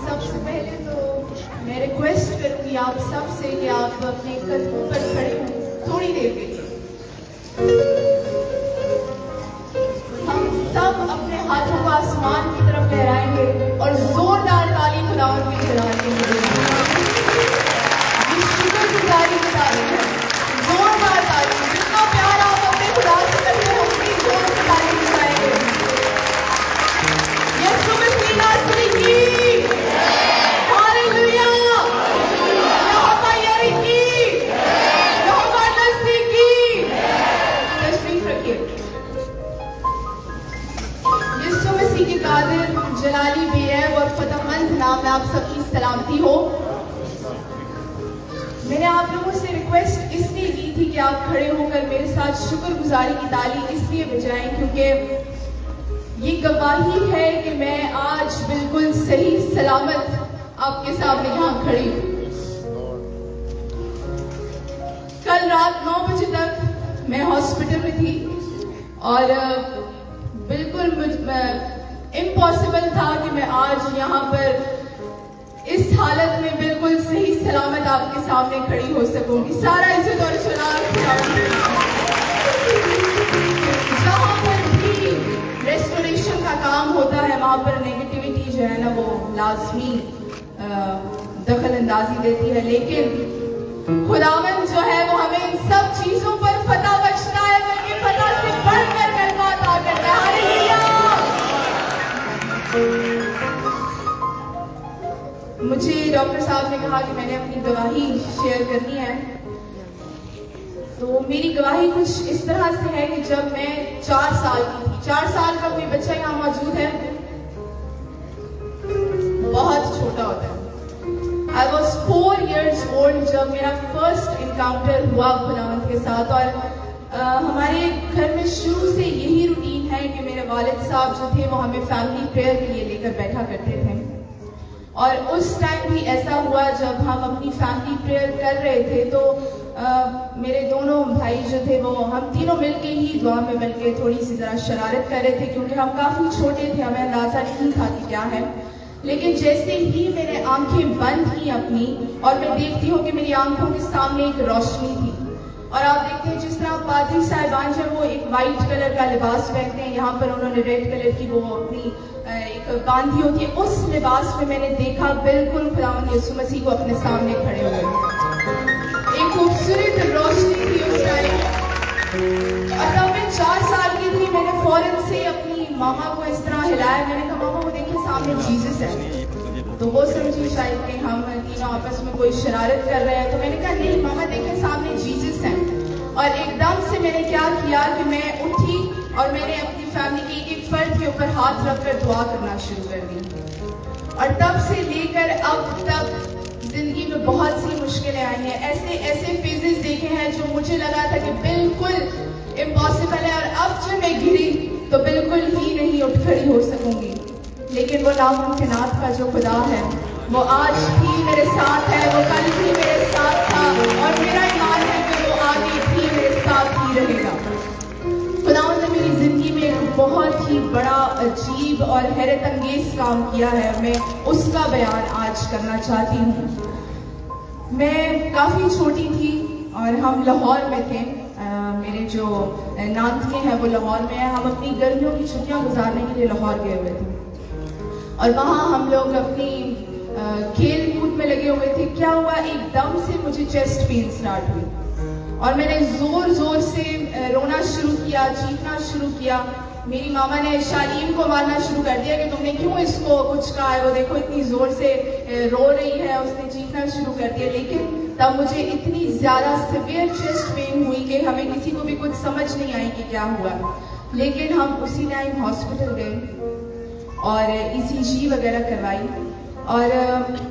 सबसे पहले तो मैं रिक्वेस्ट करूंगी आप सबसे कि आप अपने कदमों पर खड़े हों थोड़ी देर के लिए। हम सब अपने हाथों को आसमान की तरफ लहराएंगे और जोरदार ताली खुदावंद की चलाएंगे। ये शुक्रगुजारी की ताली है, जोरदार ताली। जितना प्यार आप अपने खुदा से करते हो उतनी जोर से ताली बजाएंगे। यीशु मसीह नासरी की हालेलुया। यहोवा यरी की, यहोवा नस्सी की। तशरीफ रखिए। यीशु मसीह के कादिर जलाली बेऐब और फतेहमंद नाम में आप सबकी सलामती हो। मैंने आप लोगों से रिक्वेस्ट इसलिए की थी कि आप खड़े होकर मेरे साथ शुक्रगुजारी की ताली इसलिए बजाएं क्योंकि ये गवाही है कि मैं आज बिल्कुल सही सलामत आपके सामने यहाँ खड़ी हूँ। कल रात 9 बजे तक मैं हॉस्पिटल में थी और बिल्कुल इम्पॉसिबल था कि मैं आज यहाँ पर इस हालत में बिल्कुल सही सलामत आपके सामने खड़ी हो सकूंगी। सारा इज्जत और शनाख्त जहाँ पर भी रेस्टोरेशन का काम होता है वहाँ पर नेगेटिविटी जो है ना वो लाजमी दखल अंदाजी देती है, लेकिन खुदावंद जो है वो हमें इन सब चीजों पर फतह बख्शता है, बल्कि फतह से बढ़कर कलमा अता करता है। हालेलुया। मुझे डॉक्टर साहब ने कहा कि मैंने अपनी गवाही शेयर करनी है, तो मेरी गवाही कुछ इस तरह से है कि जब मैं 4 साल की थी, 4 साल का कोई बच्चा यहाँ मौजूद है, बहुत छोटा होता है। I was 4 years old जब मेरा फर्स्ट इनकाउंटर हुआ खुदावंद के साथ। और हमारे घर में शुरू से यही रूटीन है कि मेरे वालिद साहब जो थे वो हमें फैमिली प्रेयर के लिए लेकर बैठा करते थे। और उस टाइम भी ऐसा हुआ जब हम अपनी फैमिली प्रेयर कर रहे थे तो मेरे दोनों भाई जो थे वो हम तीनों मिलके ही दुआ में मिलके थोड़ी सी ज़रा शरारत कर रहे थे, क्योंकि हम काफ़ी छोटे थे, हमें अंदाज़ा नहीं था कि क्या है। लेकिन जैसे ही मैंने आंखें बंद की अपनी और मैं देखती हूँ कि मेरी आंखों के सामने एक रोशनी थी, और आप देखते हैं जिस तरह पादरी साहिबान जब वो एक वाइट कलर का लिबास पहनते हैं, यहाँ पर उन्होंने रेड कलर की वो अपनी एक बांधी होती है, उस लिबास में मैंने देखा बिल्कुल खुदावंद यीशु मसीह को अपने सामने खड़े हुए। एक खूबसूरत रोशनी थी उस टाइम। और तब मैं 4 साल की थी, मैंने फौरन से अपनी मामा को इस तरह हिलाया, मैंने कहा मामा वो देखिए सामने जीसस है। तो वो समझी शायद कि हम तीनों आपस में कोई शरारत कर रहे हैं, तो मैंने कहा नहीं मामा देखिए सामने जीसस है। और एकदम से मैंने क्या किया कि मैं उठी और मैंने अपनी फैमिली के एक फर्द के ऊपर हाथ रखकर दुआ करना शुरू कर दी। और तब से लेकर अब तक जिंदगी में बहुत सी मुश्किलें आई हैं, ऐसे फेजेस देखे हैं जो मुझे लगा था कि बिल्कुल इम्पॉसिबल है, और अब जब मैं गिरी तो बिल्कुल ही नहीं उठ खड़ी हो सकूंगी। लेकिन वो नामुमकिनात का जो खुदा है वो आज भी मेरे साथ है, वो कल भी मेरे साथ था, और मेरा ईमान है कि वो आगे भी मेरे साथ ही रहेगा। खुदावंद ने मेरी जिंदगी में एक बहुत ही बड़ा अजीब और हैरत अंगेज काम किया है, मैं उसका बयान आज करना चाहती हूँ। मैं काफ़ी छोटी थी और हम लाहौर में थे, मेरे जो नानके हैं वो लाहौर में है, हम अपनी गर्मियों की छुट्टियां गुजारने के लिए लाहौर गए हुए थे, और वहाँ हम लोग अपनी खेल कूद में लगे हुए थे। क्या हुआ, एकदम से मुझे चेस्ट पेन स्टार्ट हुई और मैंने जोर जोर से रोना शुरू किया, चीखना शुरू किया। मेरी मामा ने शालीम को मारना शुरू कर दिया कि तुमने क्यों इसको कुछ कहा है, वो देखो इतनी जोर से रो रही है, उसने चीखना शुरू कर दिया। लेकिन तब मुझे इतनी ज़्यादा सिवियर चेस्ट पेन हुई कि हमें किसी को भी कुछ समझ नहीं आई कि क्या हुआ। लेकिन हम उसी टाइम हॉस्पिटल गए और ECG वगैरह करवाई, और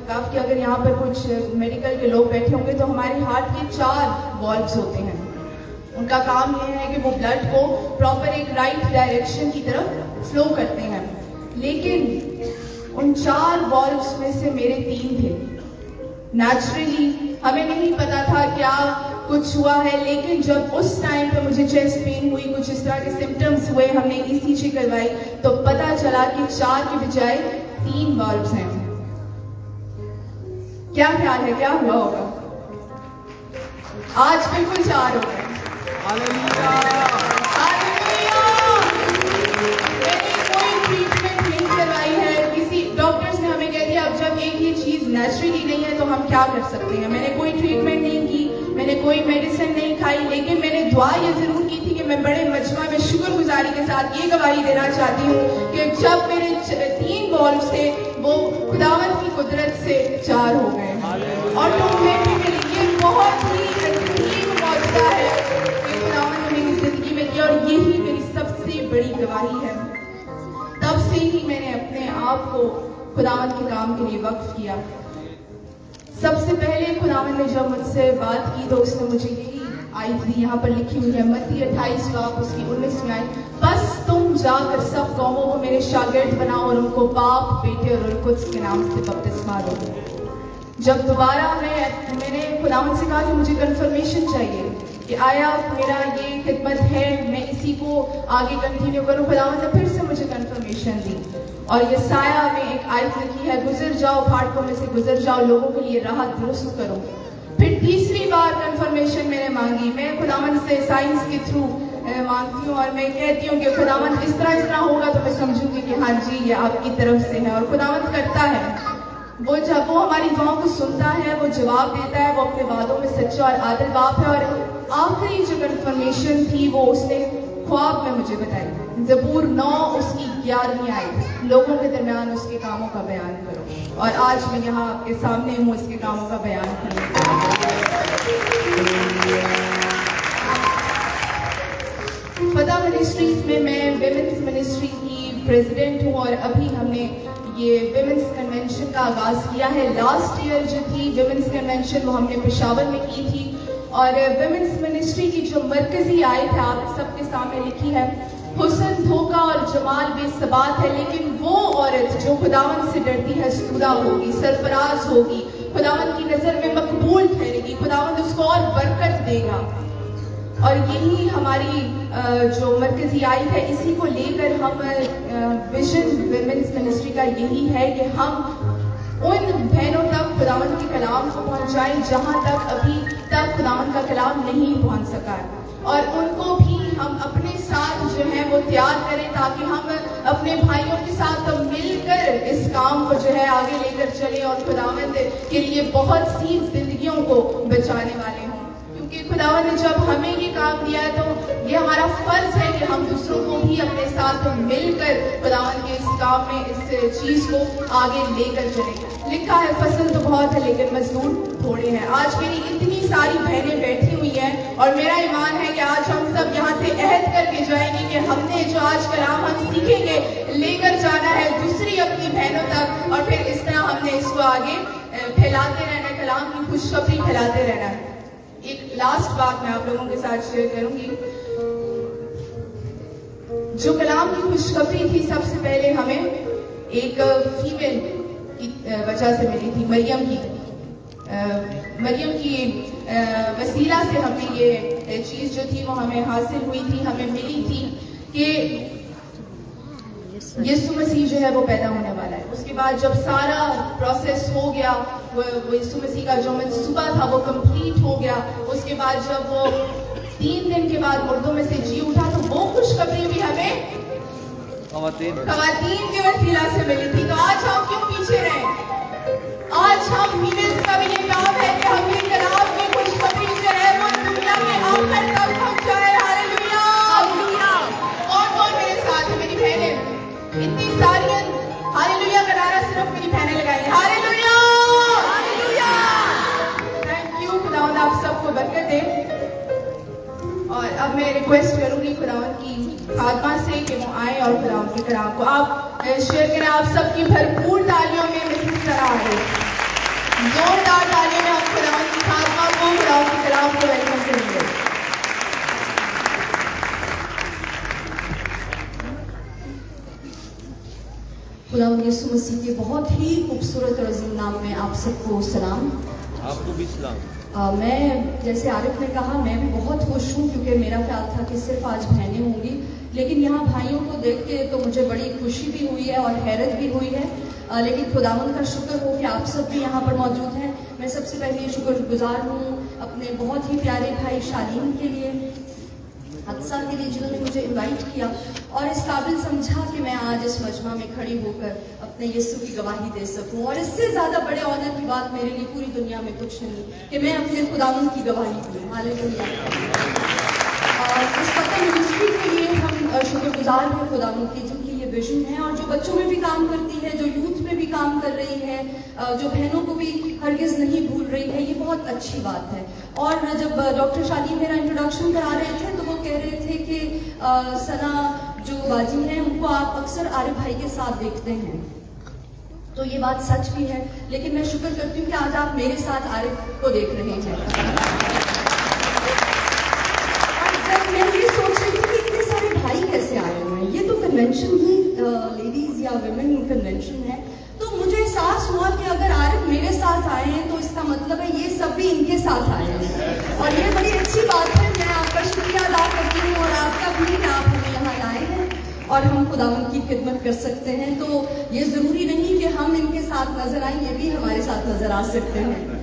काफ़ी अगर यहाँ पर कुछ मेडिकल के लोग बैठे होंगे तो हमारे हार्ट के 4 वॉल्व्स होते हैं। उनका काम यह है कि वो ब्लड को प्रॉपर एक राइट डायरेक्शन की तरफ फ्लो करते हैं, लेकिन उन 4 वॉल्व्स में से मेरे 3 थे। नेचुरली हमें नहीं पता था क्या कुछ हुआ है, लेकिन जब उस टाइम पे मुझे चेस्ट पेन हुई, कुछ इस तरह के सिम्टम्स हुए, हमने ECG करवाई तो पता चला कि 4 के बजाय 3 वॉल्व्स हैं। क्या ख्याल है क्या हुआ होगा? आज बिल्कुल 4 हो गए। मैंने कोई ट्रीटमेंट नहीं करवाई है, किसी डॉक्टर्स ने हमें कह दिया अब जब एक ये चीज नेचुरली नहीं है तो हम क्या कर सकते हैं। मैंने कोई ट्रीटमेंट नहीं की, मैंने कोई मेडिसिन नहीं खाई, लेकिन मैंने दुआ ये जरूर की थी कि मैं बड़े मजमा में शुक्रगुजारी के साथ ये गवाही देना चाहती हूँ कि जब मेरे 3 वॉल्व्स थे वो खुदावंद की कुदरत से 4 हो गए। ऑटोमेटिकली ये बहुत ही अजीब मौजूदा है कि खुदावंद ने मेरी जिंदगी में किया, और यही मेरी सबसे बड़ी गवाही है। तब से ही मैंने अपने आप को खुदावंद के काम के लिए वक्फ किया। सबसे पहले खुदावंद ने जब मुझसे बात की तो उसने मुझे यही आई थी, यहाँ पर लिखी हुई है मत्ती 28 बाब उसकी 19 में आई, बस तुम जाकर सब कौमों को मेरे शागिर्द बनाओ और उनको बाप, बेटे और रुल कुद्स के नाम से बपतिस्मा दो। जब दोबारा मैंने खुदावंद से कहा कि मुझे कंफर्मेशन चाहिए कि आया मेरा ये खिदमत है, मैं इसी को आगे कंटिन्यू करूं, खुदावंद ने फिर से मुझे कंफर्मेशन दी। और यसाया में एक आयत लिखी है, गुजर जाओ फाटकों में से गुजर जाओ, लोगों के लिए राह दुरुस्त करो। फिर तीसरी बार कंफर्मेशन मैंने मांगी। मैं खुदावंद से साइंस के थ्रू मांगती हूँ और मैं कहती हूँ कि खुदावंद इस तरह होगा तो मैं समझूंगी कि हाँ जी ये आपकी तरफ से है, और खुदावंद करता है। वो जब वो हमारी दुआओं को सुनता है, वो जवाब देता है, वो अपने वादों में सच्चा और आदिल बाप है। और आखिरी जो कंफर्मेशन थी वो उसने ख्वाब में मुझे बताई। ज़बूर 9 उसकी 11वीं आयत, लोगों के दरमियान उसके कामों का बयान करो। और आज मैं यहाँ आपके सामने हूँ इसके कामों का बयान करने। फतह मिनिस्ट्रीज में मैं विमेंस मिनिस्ट्री की प्रेसिडेंट हूँ, और अभी हमने ये विमेंस कन्वेंशन का आगाज किया है। लास्ट ईयर जो थी विमेंस कन्वेंशन वो हमने पेशावर में की थी, और विमेंस मिनिस्ट्री की जो मरकजी आयत है आप सबके सामने लिखी है, हुस्न धोखा और जमाल बेसबात है, लेकिन वो औरत जो खुदावंद से डरती है स्तुदा होगी, सरफराज होगी, खुदावंद की नजर में मकबूल ठहरेगी, खुदावंद उसको और बरकत देगा। और यही हमारी जो मरकजी आयत है, इसी को लेकर हम विजन विमेंस मिनिस्ट्री का यही है कि हम उन बहनों तक खुदावंद के कलाम को पहुंचाएं जहां तक अभी तक खुदावंद का कलाम नहीं पहुंच सका, और उनको भी हम अपने साथ जो है वो तैयार करें ताकि हम अपने भाइयों के साथ मिलकर इस काम को जो है आगे लेकर चले और खुदावंद के लिए बहुत सी जिंदगियों को बचाने वाले हों। क्योंकि खुदावंद ने जब हमें ये काम दिया है तो ये हमारा फर्ज है कि हम दूसरों को भी अपने साथ मिलकर खुदावंद के इस काम में इस चीज को आगे लेकर चलें। लिखा है फसल तो बहुत है लेकिन मजदूर थोड़े हैं। आज मेरी इतनी सारी बहनें बैठी हुई हैं और मेरा ईमान है कि आज हम सब यहाँ से अहद करके जाएंगे कि हमने जो आज कलाम हम सीखेंगे लेकर जाना है दूसरी अपनी बहनों तक, और फिर इस तरह हमने इसको आगे फैलाते रहना है, कलाम की खुशखबरी फैलाते रहना है। एक लास्ट बात मैं आप लोगों के साथ शेयर करूंगी। जो कलाम की खुशखबरी थी, सबसे पहले हमें एक फीमेल की वजह से मिली थी, मरियम की वसीला से हमें ये चीज जो थी वो हमें हासिल हुई थी, हमें मिली थी कि यीशु मसीह जो है वो पैदा होने वाला है। उसके बाद जब सारा प्रोसेस हो गया, वो यीशु मसीह का जो मंसूबा था वो कंप्लीट हो गया, उसके बाद जब वो 3 दिन के बाद मुर्दों में से जी उठा तो वो खुशखबरी भी हमें खवातीन के वसीला से मिली थी। तो आज हम क्यों पीछे रहे? आज हम फीमेल्स का भी ये काम है कि हम ये कलाम की खुशखबरी जो है वो दुनिया में आखिर तक पहुंचाए। Hallelujah, hallelujah. कौन मेरे साथ है? मेरी बहनें इतनी सारी हालेलुया का नारा सिर्फ मेरी बहनें लगाएंगे। Hallelujah, hallelujah. थैंक यू, खुदावंद आप सबको बरकत दे। और अब मैं रिक्वेस्ट करूंगी खुदावंद की खादमा से कि वो आए और खुदावंद के कलाम को आप शेयर करें। आप सबकी भरपूर तालियों में मिसेस सरा आ रही, जोरदार तालियों में हम खुदावंद की खादमा को, खुदावंद के कलाम को वेलकम करेंगे। खुदावंद यीशु मसीह के बहुत ही खूबसूरत और अजीम नाम में आप सबको सलाम। आपको भी सलाम। मैं जैसे आरिफ ने कहा, मैं भी बहुत खुश हूँ क्योंकि मेरा ख्याल था कि सिर्फ आज बहनें होंगी, लेकिन यहाँ भाइयों को देख के तो मुझे बड़ी खुशी भी हुई है और हैरत भी हुई है। लेकिन खुदावंद का शुक्र हो कि आप सब भी यहाँ पर मौजूद हैं। मैं सबसे पहले शुक्रगुजार हूँ अपने बहुत ही प्यारे भाई शालीन के लिए, अक्सा के लिए, जिन्होंने मुझे इनवाइट किया और इस काबिल समझा कि मैं आज इस मजमा में खड़ी होकर अपने यीशु की गवाही दे सकूं। और इससे ज़्यादा बड़े ऑनर की बात मेरे लिए पूरी दुनिया में कुछ नहीं कि मैं अपने खुदावंद की गवाही दूँ। हालेलुया। और इस पता मिनिस्ट्री के लिए हम शुक्रगुजार हैं खुदावंद की, जिनकी ये विजन है और जो बच्चों में भी काम करती है, जो यूथ में भी काम कर रही है, जो बहनों को भी हरगिज़ नहीं भूल रही है। ये बहुत अच्छी बात है। और जब डॉक्टर शालीन मेरा इंट्रोडक्शन करा रहे थे तो वो कह रहे थे कि सना जो बाजी हैं उनको आप अक्सर आरिफ भाई के साथ देखते हैं, तो ये बात सच भी है। लेकिन मैं शुक्र करती हूँ कि आज आप मेरे साथ आरिफ को देख रहे हैं। और जब मैं ये सोच रही थी कि इतने सारे भाई कैसे आए हुए हैं, ये तो कन्वेंशन ही लेडीज या विमेन कन्वेंशन है, तो मुझे एहसास हुआ कि अगर आरिफ मेरे साथ आए हैं तो इसका मतलब है ये सब भी इनके साथ आए हैं। और ये बड़ी अच्छी बात है। मैं आपका शुक्रिया अदा करती हूँ और आपका भी, आप हमें यहाँ लाए हैं और हम खुदावंद की खिदमत कर सकते हैं। तो ये ज़रूरी नहीं कि हम इनके साथ नजर आए, ये भी हमारे साथ नजर आ सकते हैं।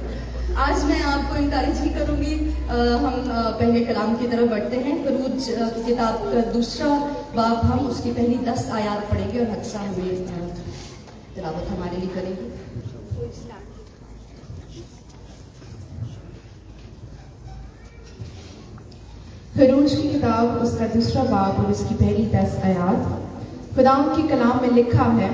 आज मैं आपको इंकरेज ही करूँगी, हम पहले कलाम की तरफ बढ़ते हैं। खरूज किताब का दूसरा बाब, हम उसकी पहली 10 आयात पढ़ेंगे और हक्सा हमें तिलावत हमारे लिए करेंगे। खरूज की किताब उसका दूसरा बाब और उसकी पहली 10 आयात। खुदावंद के कलाम में लिखा है,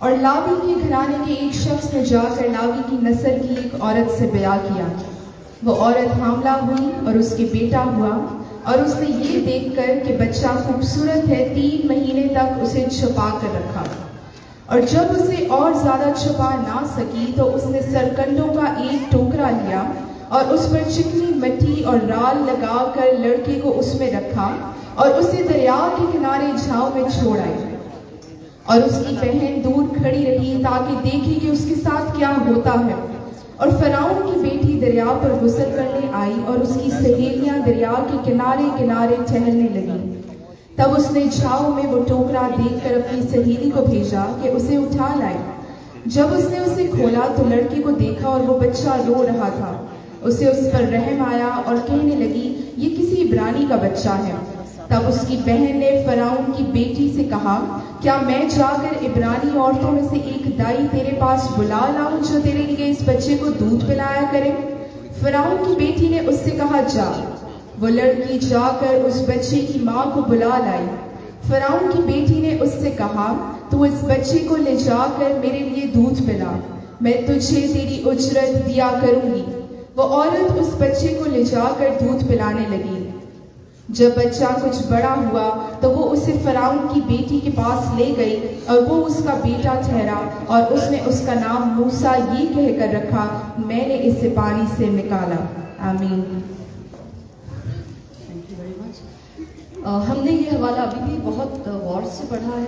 और लावी के घराने के एक शख्स ने जाकर लावी की नस्ल की एक औरत से ब्याह किया। वो औरत हामला हुई और उसके बेटा हुआ, और उसने ये देखकर कि बच्चा खूबसूरत है 3 महीने तक उसे छुपा कर रखा। और जब उसे और ज्यादा छुपा ना सकी तो उसने सरकंडों का एक टोकरा लिया और उस पर चिकनी मिट्टी और राल लगाकर लड़के को उसमें रखा और उसे दरिया के किनारे झाव में छोड़ आई। और उसकी बहन दूर खड़ी रही ताकि देखे कि उसके साथ क्या होता है। और फराउन की बेटी दरिया पर गुस्ल करने आई और उसकी सहेलियां दरिया के किनारे किनारे टहलने लगीं। तब उसने झाऊ में वो टोकरा देखकर अपनी सहेली को भेजा कि उसे उठा लाए। जब उसने उसे खोला तो लड़की को देखा और वो बच्चा रो रहा था। उसे उस पर रहम आया और कहने लगी, ये किसी इब्रानी का बच्चा है। तब उसकी बहन ने फराउन की बेटी से कहा, क्या मैं जाकर इब्रानी औरतों में से एक दाई तेरे पास बुला लाऊं जो तेरे लिए इस बच्चे को दूध पिलाया करे? फराउन की बेटी ने उससे कहा, जा। वो लड़की जाकर उस बच्चे की माँ को बुला लाई। फराउन की बेटी ने उससे कहा, तू इस बच्चे को ले जाकर मेरे लिए दूध पिला, मैं तुझे तेरी उजरत दिया करूंगी। वो औरत उस बच्चे को ले जाकर दूध पिलाने लगी। जब बच्चा कुछ बड़ा हुआ तो वो उसे फराउन की बेटी के पास ले गई और वो उसका बेटा ठहरा और उसने उसका नाम मूसा ये कहकर रखा, मैंने इसे पानी से निकाला। आमीन। Thank you very much. हमने ये हवाला अभी भी बहुत गौर से पढ़ा है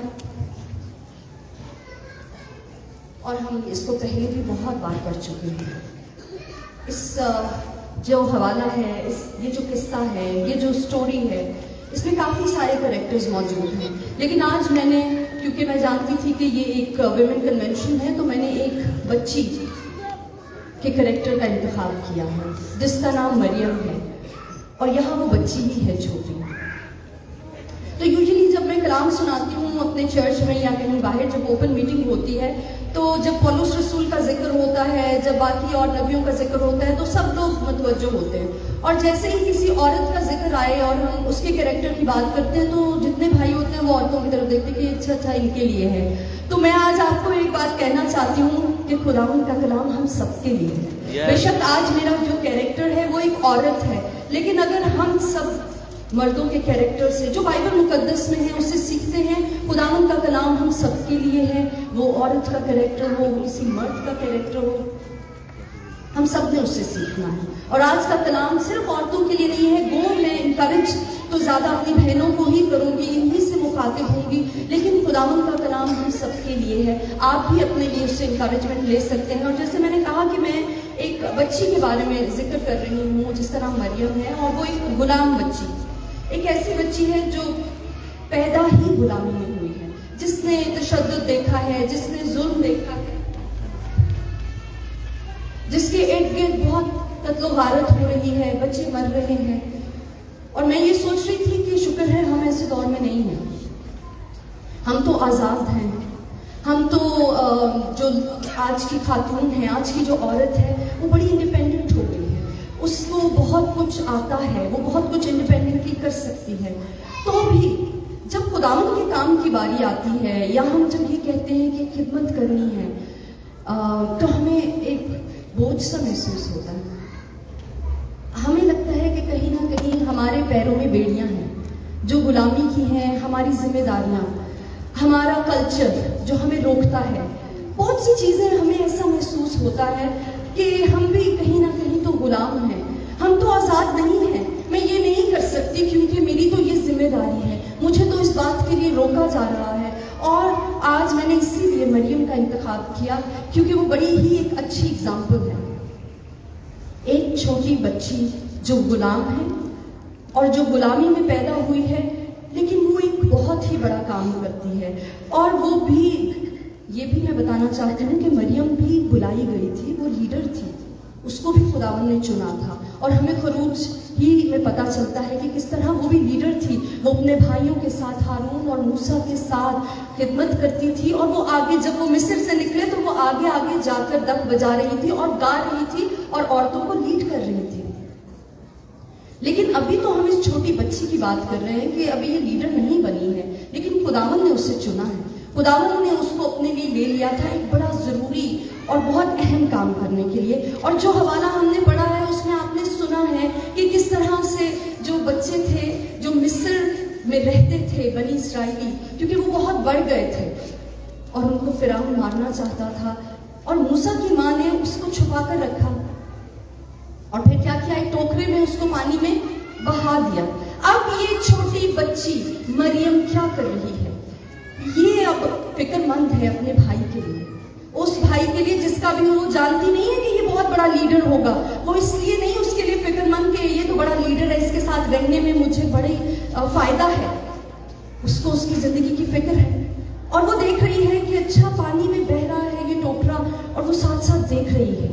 और हम इसको पहले भी बहुत बार पढ़ चुके हैं। इस जो हवाला है, ये जो किस्सा है, ये जो स्टोरी है, इसमें काफ़ी सारे कैरेक्टर्स मौजूद हैं। लेकिन आज मैंने, क्योंकि मैं जानती थी कि ये एक विमेन कन्वेंशन है, तो मैंने एक बच्ची के कैरेक्टर का इंतखाब किया है जिसका नाम मरियम है और यहाँ वो बच्ची ही है छोटी। तो यूजुअली जब मैं कलाम सुनाती हूँ अपने चर्च में या कहीं बाहर जब ओपन मीटिंग होती है, तो जब पौलुस रसूल का जिक्र होता है, जब बाकी और नबियों का जिक्र होता है, तो सब लोग मुतवज्जो होते हैं। और जैसे ही किसी औरत का जिक्र आए और हम उसके कैरेक्टर की बात करते हैं, तो जितने भाई होते हैं वो औरतों की तरफ देखते हैं कि अच्छा इनके लिए है। तो मैं आज आपको एक बात कहना चाहती हूँ कि खुदावंद का कलाम हम सबके लिए है। बेशक आज मेरा जो कैरेक्टर है वो एक औरत है, लेकिन अगर हम सब मर्दों के कैरेक्टर से जो बाइबल मुकद्दस में है उससे सीखते हैं, खुदावंद का कलाम हम सबके लिए है। वो औरत का कैरेक्टर हो, किसी मर्द का कैरेक्टर हो, हम सब ने उससे सीखना है। और आज का कलाम सिर्फ औरतों के लिए नहीं है। गो मैं इनकरेज तो ज़्यादा अपनी बहनों को ही करूँगी, इन्हीं से मुखातिब होंगी, लेकिन खुदावंद का कलाम हम सबके लिए है। आप भी अपने लिए उससे इंकरेजमेंट ले सकते हैं। और जैसे मैंने कहा कि मैं एक बच्ची के बारे में जिक्र कर रही हूँ जिसका नाम मरियम है, और वो एक गुलाम बच्ची, एक ऐसी बच्ची है जो पैदा ही गुलामी में हुई है, जिसने तशद्दुद देखा है, जिसने जुल्म देखा है, जिसके इर्द गिर्द बहुत कत्लो गारत हो रही है, बच्चे मर रहे हैं। और मैं ये सोच रही थी कि शुक्र है हम ऐसे दौर में नहीं हैं, हम तो आज़ाद हैं। हम तो जो आज की खातून है, आज की जो औरत है, वो बड़ी इंडिपेंडेंट हो गई है, उसको बहुत कुछ आता है, वो बहुत कुछ इंडिपेंडेंटली कर सकती है। तो भी जब खुदावंद के काम की बारी आती है, या हम जब ये कहते हैं कि खिदमत करनी है, तो हमें एक बोझ सा महसूस होता है। हमें लगता है कि कहीं ना कहीं हमारे पैरों में बेड़ियां हैं जो गुलामी की हैं, हमारी जिम्मेदारियां, हमारा कल्चर जो हमें रोकता है। बहुत सी चीज़ें हमें ऐसा महसूस होता है कि हम भी कहीं ना कहीं तो गुलाम हैं, हम तो आज़ाद नहीं हैं। मैं ये नहीं कर सकती क्योंकि मेरी तो ये जिम्मेदारी है, मुझे तो इस बात के लिए रोका जा रहा है। और आज मैंने इसीलिए मरियम का इंतखाब किया क्योंकि वो बड़ी ही एक अच्छी एग्जाम्पल है। एक छोटी बच्ची जो गुलाम है और जो गुलामी में पैदा हुई है, लेकिन वो एक बहुत ही बड़ा काम करती है। और वो भी, ये भी मैं बताना चाहती हूँ कि मरियम भी बुलाई गई थी, वो लीडर थी, उसको भी खुदावंद ने चुना था। और हमें खरूज ही में पता चलता है कि किस तरह वो भी लीडर थी। वो अपने भाइयों के साथ, हारून और मूसा के साथ खिदमत करती थी। और वो आगे, जब वो मिस्र से निकले तो वो आगे आगे जाकर दफ बजा रही थी और गा रही थी और औरतों को लीड कर रही थी। लेकिन अभी तो हम इस छोटी बच्ची की बात कर रहे हैं कि अभी ये लीडर नहीं बनी है, लेकिन खुदावंद ने उसे चुना है। खुदावंद ने उसको अपने लिए ले लिया था एक बड़ा ज़रूरी और बहुत अहम काम करने के लिए। और जो हवाला हमने पढ़ा है उसमें आपने सुना है कि किस तरह से जो बच्चे थे जो मिस्र में रहते थे, बनी इस्राएली, क्योंकि वो बहुत बढ़ गए थे और उनको फिरौन मारना चाहता था, और मूसा की माँ ने उसको छुपा कर रखा और फिर क्या किया, एक टोकरे में उसको पानी में बहा दिया। अब ये छोटी बच्ची मरियम क्या कर रही है? ये अब फिक्रमंद है अपने भाई के लिए, उस भाई के लिए जिसका भी वो जानती नहीं है कि ये बहुत बड़ा लीडर होगा, वो इसलिए नहीं उसके लिए फिक्रमंद कि ये तो बड़ा लीडर है, इसके साथ रहने में मुझे बड़ी फायदा है। उसको उसकी जिंदगी की फिक्र है और वो देख रही है कि अच्छा पानी में बह रहा है ये टोकरा और वो साथ साथ देख रही है।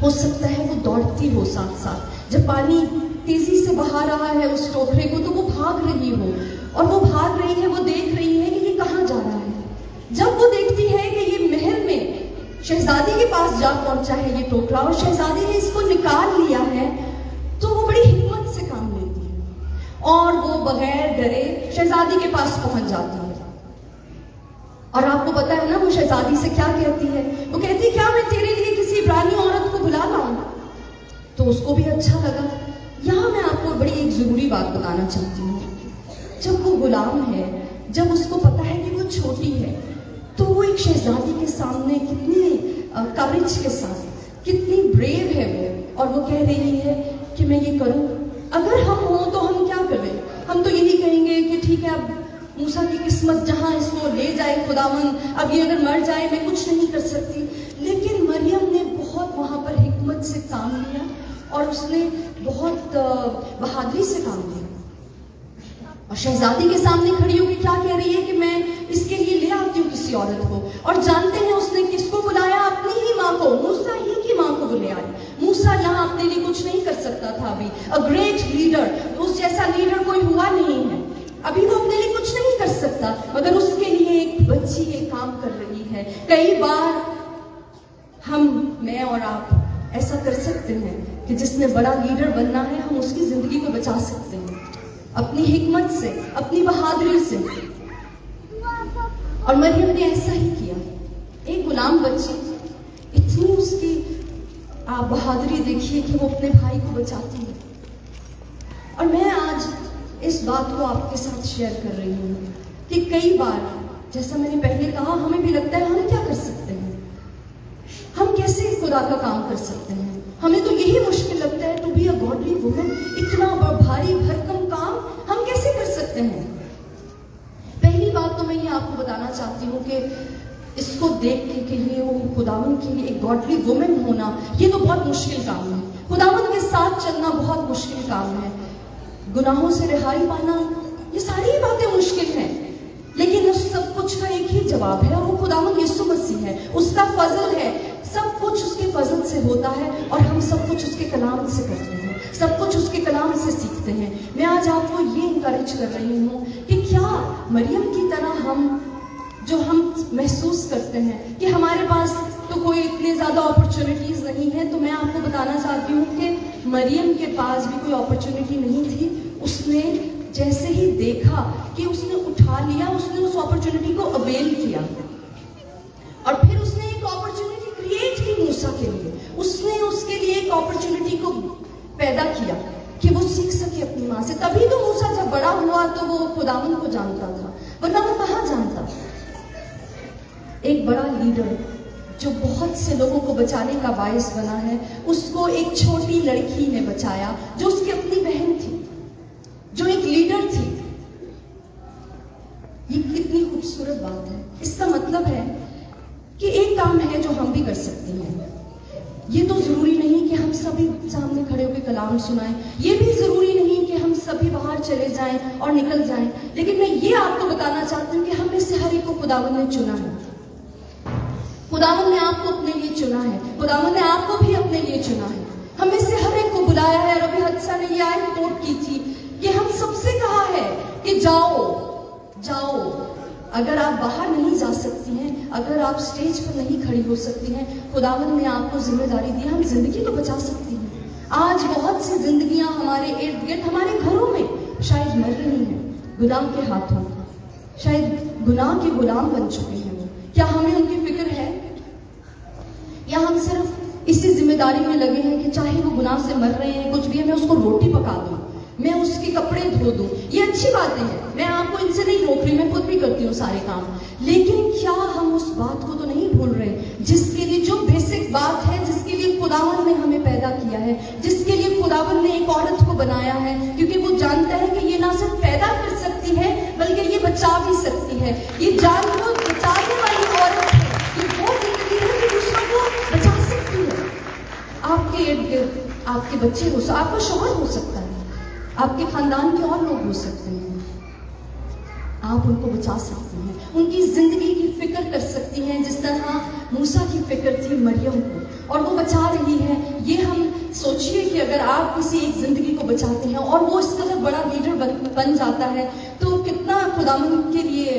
हो सकता है वो दौड़ती हो साथ साथ, जब पानी तेजी से बहा रहा है उस टोकरे को तो वो भाग रही हो, और वो भाग रही है, वो देख रही है कि ये कहाँ जा रहा है। जब वो देखती है कि ये महल में शहजादी के पास जा पहुंचा है ये टोकरा और शहजादी ने इसको निकाल लिया है, तो वो बड़ी हिम्मत से काम लेती है और वो बगैर डरे शहजादी के पास पहुंच जाती है। और आपको पता है ना वो शहजादी से क्या कहती है? वो कहती है क्या मैं तेरे लिए किसी इब्रानी औरत को बुला लाऊं? तो उसको भी अच्छा लगा। यहाँ मैं आपको बड़ी एक जरूरी बात बताना चाहती हूँ। जब वो गुलाम है, जब उसको पता है कि वो छोटी है, तो वो एक शहजादी के सामने कितनी करेज के साथ, कितनी ब्रेव है वो, और वो कह रही है कि मैं ये करूं। अगर हम हो तो हम क्या करें? हम तो यही कहेंगे कि ठीक है, अब मूसा की किस्मत जहां इसको ले जाए खुदावंद, अब ये अगर मर जाए मैं कुछ नहीं कर सकती। लेकिन मरियम ने बहुत वहां पर हिकमत से काम लिया और उसने बहुत बहादुरी से काम लिया और शहजादी के सामने खड़ी होकर क्या कह रही है कि मैं इसके लिए ले आती हूँ किसी औरत को। और जानते हैं उसने किसको बुलाया? अपनी ही माँ को, मूसा ही की माँ को बुलाया। मूसा यहाँ अपने लिए कुछ नहीं कर सकता था अभी। अ ग्रेट लीडर, उस जैसा लीडर कोई हुआ नहीं है, अभी वो अपने लिए कुछ नहीं कर सकता, मगर उसके लिए एक बच्ची ये काम कर रही है। कई बार मैं और आप ऐसा कर सकते हैं कि जिसने बड़ा लीडर बनना है हम उसकी जिंदगी को बचा सकते हैं अपनी हिकमत से, अपनी बहादुरी से। और मरियम ने ऐसा ही किया। एक गुलाम बच्ची, इतनी उसकी आप बहादुरी देखिए कि वो अपने भाई को बचाती है। और मैं आज इस बात को आपके साथ शेयर कर रही हूँ कि कई बार, जैसा मैंने पहले कहा, हमें भी लगता है हम क्या कर सकते हैं, हम कैसे खुदा का काम कर सकते हैं। हमें तो यही मुश्किल लगता है to be a godly woman, इतना भारी भरकम काम हम कैसे कर सकते हैं। पहली बात तो मैं ये आपको बताना चाहती हूँ कि इसको देख के ये वो खुदावन की एक गॉडली वुमन होना, ये तो बहुत मुश्किल काम है। खुदावन के साथ चलना बहुत मुश्किल काम है। गुनाहों से रिहाई पाना, ये सारी बातें मुश्किल हैं, लेकिन उस सब कुछ का एक ही जवाब है और वो खुदावन यीशु मसीह है। उसका फजल है, सब कुछ उसके फजल से होता है और हम सब कुछ उसके कलाम से करते हैं, सब कुछ उसके कलाम से सीखते हैं। मैं आज आपको ये इंकरेज कर रही हूँ कि क्या मरियम की तरह हम महसूस करते हैं कि हमारे पास तो कोई इतने ज्यादा अपॉर्चुनिटीज नहीं है, तो मैं आपको बताना चाहती हूँ कि मरियम के पास भी कोई अपॉर्चुनिटी नहीं थी। उसने जैसे ही देखा कि उसने उठा लिया, उसने उस अपॉर्चुनिटी को अवेल किया और फिर उसने एक अपॉर्चुनिटी क्रिएट की मूसा के लिए। उसने उसके लिए एक अपॉर्चुनिटी को पैदा किया कि वो सीख सके अपनी माँ से। तभी तो मूसा जब बड़ा हुआ तो वो खुदावन को जानता था, वरना वो कहाँ जानता। एक बड़ा लीडर जो बहुत से लोगों को बचाने का बायस बना है, उसको एक छोटी लड़की ने बचाया जो उसकी अपनी बहन थी, जो एक लीडर थी। ये कितनी खूबसूरत बात है। इसका मतलब है कि एक काम है जो हम भी कर सकते हैं। ये तो जरूरी नहीं कि हम सभी सामने खड़े होकर कलाम सुनाएं, ये भी जरूरी नहीं कि हम सभी बाहर चले जाएं और निकल जाएं, लेकिन मैं ये आपको बताना चाहती हूँ कि हम में से हर एक को खुदावन ने चुना है। खुदावन ने आपको अपने लिए चुना है, खुदावन ने आपको भी अपने लिए चुना है। हमें से हर एक को बुलाया है। रबी हदसा ने ये आयत कोट की थी कि हम सबसे कहा है कि जाओ जाओ। अगर आप बाहर नहीं जा सकती हैं, अगर आप स्टेज पर नहीं खड़ी हो सकती हैं, खुदावन ने आपको जिम्मेदारी दी, हम जिंदगी तो बचा सकती हैं। आज बहुत सी जिंदगियां हमारे इर्द गिर्द, हमारे घरों में शायद मर रही हैं गुलाम के हाथों, शायद गुनाह के गुलाम बन चुके हैं। क्या हमें उनकी फिक्र है, या हम सिर्फ इसी जिम्मेदारी में लगे हैं कि चाहे वो गुनाह से मर रहे हैं, कुछ भी है, मैं उसको रोटी पका दूं, मैं उसके कपड़े धो दूं। ये अच्छी बातें हैं, मैं आपको इनसे नहीं रोक रही, मैं खुद भी करती हूँ सारे काम। लेकिन क्या हम उस बात को तो नहीं भूल रहे जिसके लिए, जो बेसिक बात है जिसके लिए खुदावन ने हमें पैदा किया है, जिसके लिए खुदावन ने एक औरत को बनाया है, क्योंकि वो जानता है कि ये ना सिर्फ पैदा कर सकती है बल्कि ये बचा भी सकती है। ये जान को बचाने वाली औरत है, आपके बच्चे हो, आपका शौहर हो सकता है, आपके खानदान के और लोग हो सकते हैं। आप उनको बचा सकते हैं, उनकी जिंदगी की फिक्र कर सकती हैं, जिस तरह मूसा की फिक्र थी मरियम को, और वो बचा रही है। ये हम सोचिए कि अगर आप किसी एक जिंदगी को बचाते हैं और वो इस तरह बड़ा लीडर बन जाता है, तो कितना खुदावंद के लिए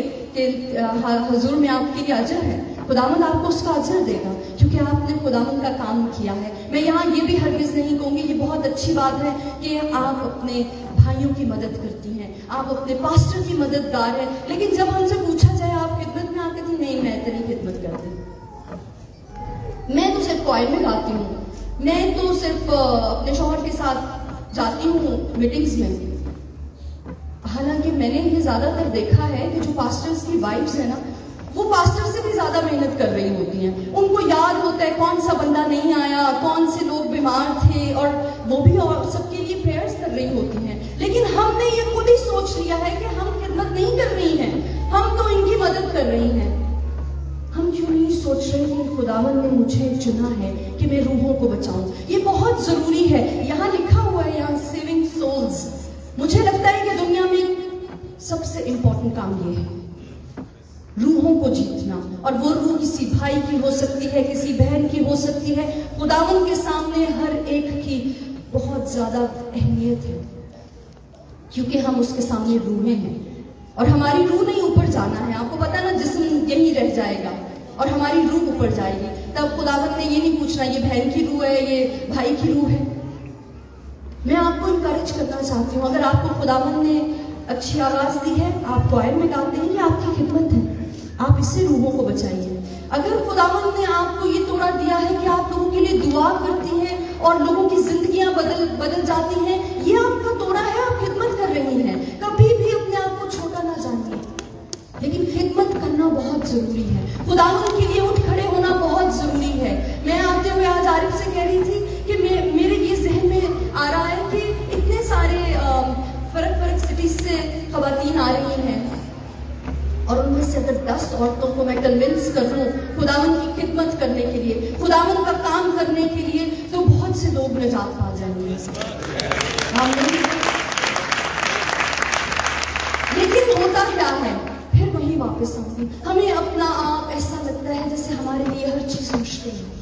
हुजूर में आपके लिए अजर है। खुदावंद आपको उसका अजर देगा, क्योंकि आपने खुदावंद का काम किया है। मैं यहाँ ये भी हरगिज़ नहीं कहूँगी, ये बहुत अच्छी बात है कि आप अपने भाइयों की मदद करती हैं, आप अपने पास्टर की मददगार हैं, लेकिन जब हमसे पूछा जाए आप खिदमत में, आप कहती नहीं, मैं तेरी खिदमत करती, मैं तो सिर्फ क्वायर में गाती हूँ, मैं तो सिर्फ अपने शौहर के साथ जाती हूँ मीटिंग्स में। हालांकि मैंने ये ज्यादातर देखा है कि जो पास्टर्स की वाइफ्स है ना, वो पास्टर से भी ज्यादा मेहनत कर रही होती हैं। उनको याद होता है कौन सा बंदा नहीं आया, कौन से लोग बीमार थे, और वो भी और सबके लिए प्रेयर्स कर रही होती हैं। लेकिन हमने ये खुद ही सोच लिया है कि हम खिदमत नहीं कर रही हैं, हम तो इनकी मदद कर रही हैं। हम क्यों नहीं सोच रहे कि खुदावंद ने मुझे चुना है कि मैं रूहों को बचाऊं। ये बहुत जरूरी है। यहाँ लिखा हुआ है, यहाँ सेविंग सोल्स। मुझे लगता है कि दुनिया में सबसे इंपॉर्टेंट काम ये है, रूहों को जीतना। और वो रूह किसी भाई की हो सकती है, किसी बहन की हो सकती है। खुदावंद के सामने हर एक की बहुत ज्यादा अहमियत है, क्योंकि हम उसके सामने रूहें हैं, और हमारी रूह नहीं ऊपर जाना है। आपको पता ना, जिस्म यहीं रह जाएगा और हमारी रूह ऊपर जाएगी। तब खुदावंद ने ये नहीं पूछना ये बहन की रूह है, ये भाई की रूह है। मैं आपको इनकरेज करना चाहती हूँ, अगर आपको खुदावंद ने अच्छी आवाज दी है, आप क्वायर में गाते हैं, ये आपकी खिदमत है, आप इससे रूहों को बचाइए। अगर खुदावंद ने आपको ये तोड़ा दिया है कि आप लोगों के लिए दुआ करती हैं और लोगों की जिंदगियां बदल जाती हैं, ये आपका तोड़ा है, आप खिदमत कर रही हैं। कभी भी अपने आप को छोटा ना जानिए, लेकिन खिदमत करना बहुत जरूरी है। खुदावंद के लिए उठ खड़े होना बहुत जरूरी है। मैं आते हुए आज आरिफ से कह रही थी कि मेरे ये जहन में आ रहा है कि इतने सारे फर्क सिटीज से खवातीन आ रही हैं, और उनमें से अगर 10 औरतों को मैं कन्विंस कर लूं खुदावंद की खिदमत करने के लिए, खुदावंद का काम करने के लिए, तो बहुत से लोग निजात पा जाएंगे। लेकिन होता क्या है, फिर वही वापस आती, हमें अपना आप ऐसा लगता है जैसे हमारे लिए हर चीज मुश्किल है,